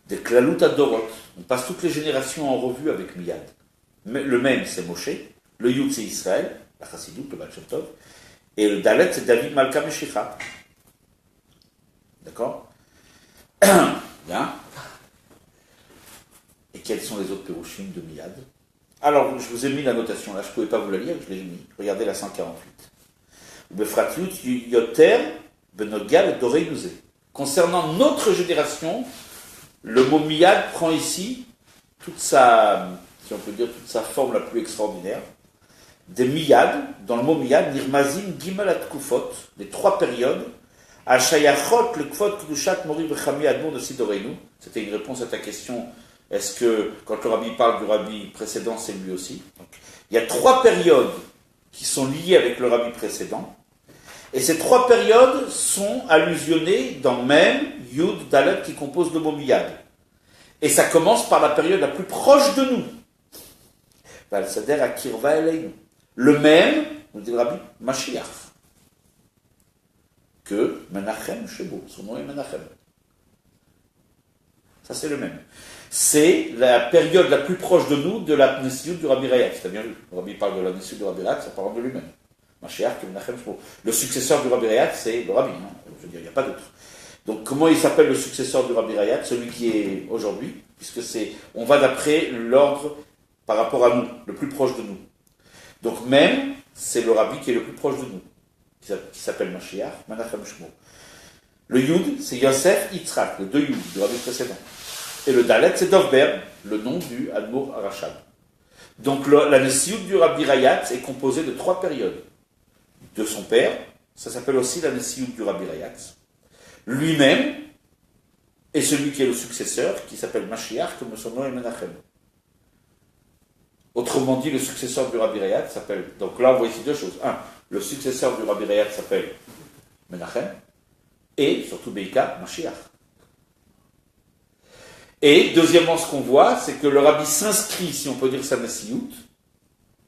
Des klalut adorot. On passe toutes les générations en revue avec miyad. Le même, c'est Moshe. Le Yud, c'est Israël, la Chassidut, le Baal Shem Tov. Et le Dalet, c'est David Malka Meshicha. D'accord? Bien. Et quels sont les autres pérouchim de Miyad? Alors, je vous ai mis la notation là, je ne pouvais pas vous la lire, je l'ai mis. Regardez la 148. Befratlut yoter benogal doreinuse. Concernant notre génération, le mot Miyad prend ici toute sa, si on peut dire, toute sa forme la plus extraordinaire. Des Miyad, dans le mot Miyad, Nirmazim Gimel Atkufot, les 3 périodes, Ashayachot, le Kfot, Kudushat, Mori, Bechami, Admon de Sidoreinu. C'était une réponse à ta question. Est-ce que, quand le rabbi parle du rabbi précédent, c'est lui aussi? Donc, il y a 3 périodes qui sont liées avec le rabbi précédent. Et ces 3 périodes sont allusionnées dans même Yud, Dalet, qui compose le mot Miyad. Et ça commence par la période la plus proche de nous. Val-Sader Akirva Eleinu. Le même, nous dit le rabbi, Mashiach. Que Menachem Shebo. Son nom est Menachem. Ça, c'est le même. C'est la période la plus proche de nous de la Nessiout du Rabbi Rayat. C'est bien vu. Le Rabbi parle de la Nessiout du Rabbi Rayat, ça parle de lui-même. Mashiach, que Menachem Shebo. Le successeur du Rabbi Rayat, c'est le Rabbi. Hein. Je veux dire, il n'y a pas d'autre. Donc, comment il s'appelle le successeur du Rabbi Rayat? Celui qui est aujourd'hui, puisque c'est, on va d'après l'ordre par rapport à nous, le plus proche de nous. Donc, même, c'est le Rabbi qui est le plus proche de nous, qui s'appelle Mashiach, Menachem Shemo. Le Yud, c'est Yosef Yitzhak, le 2 Yud du Rabbi précédent. Et le Dalet, c'est Dovber, le nom du Admour Arashad. Donc, la Nessiout du Rabbi Rayat est composée de 3 périodes. De son père, ça s'appelle aussi la Nessiout du Rabbi Rayat. Lui-même, et celui qui est le successeur, qui s'appelle Mashiach, comme son nom est Menachem. Autrement dit, le successeur du Rabbi Rayat s'appelle... Donc là, on voit ici 2 choses. 1, le successeur du Rabbi Rayat s'appelle Menachem, et, surtout Beika, Mashiach. Et, deuxièmement, ce qu'on voit, c'est que le Rabbi s'inscrit, si on peut dire sa Nessiout,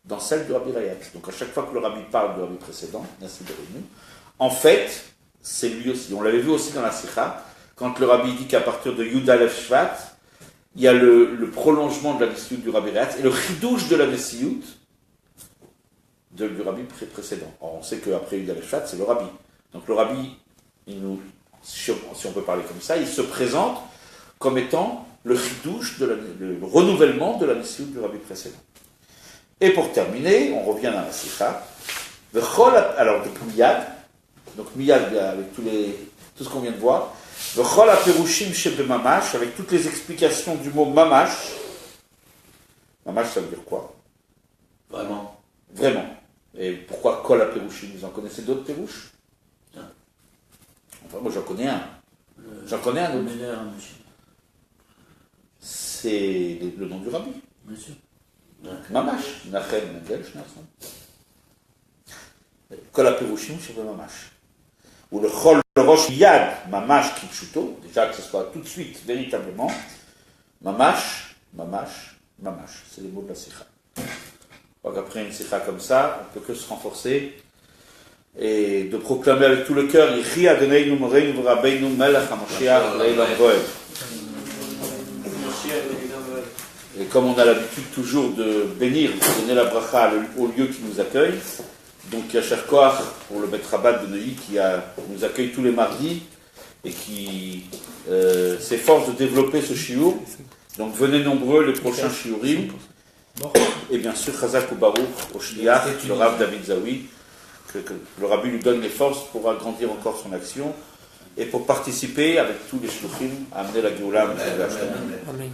dans celle du Rabbi Rayat. Donc à chaque fois que le Rabbi parle du Rabbi précédent, en fait, c'est lui aussi. On l'avait vu aussi dans la Sikha, quand le Rabbi dit qu'à partir de Yud Aleph Shvat, il y a le prolongement de la Nessiout du Rabbi Rayat et le chidouche de la Nessiout du Rabbi précédent. Or, on sait qu'après Yud Aleph Shvat, c'est le Rabbi. Donc le Rabbi, si on peut parler comme ça, il se présente comme étant le chidouche, le renouvellement de la Nessiout du Rabbi précédent. Et pour terminer, on revient dans la Sikha. Alors, donc Miyad, avec tout ce qu'on vient de voir, V'chol ha-perushim shebe-mamash, avec toutes les explications du mot mamash. Mamash, ça veut dire quoi? Vraiment. Vraiment. Et pourquoi kol ha-perushim? Vous en connaissez d'autres perouches? Enfin, moi, j'en connais un. J'en connais un autre. C'est le nom du rabbi. Bien sûr. Mamash. Nachem, Mendel, Schneerson. Kol ha-perushim shebe-mamash. Ou le chol rosh yad, mamash kipshuto, déjà que ce soit tout de suite, véritablement, mamash, c'est les mots de la sikha. Donc après une sikha comme ça, on ne peut que se renforcer et de proclamer avec tout le cœur, Yechi Adoneinu Moreinu V'Rabbeinu Melech HaMashiach Le'elam Voed. Et comme on a l'habitude toujours de bénir, de donner la bracha au lieu qui nous accueille, donc Yasher Koach pour le Beth Rabat de Neuilly qui nous accueille tous les mardis et qui s'efforce de développer ce shiur. Donc venez nombreux les prochains shiurim. Et bien sûr Chazak ou Baruch au Shliach, le Rav David Zawi, que le Rabbi lui donne les forces pour agrandir encore son action et pour participer avec tous les shluchim à amener la Géoula. Amen.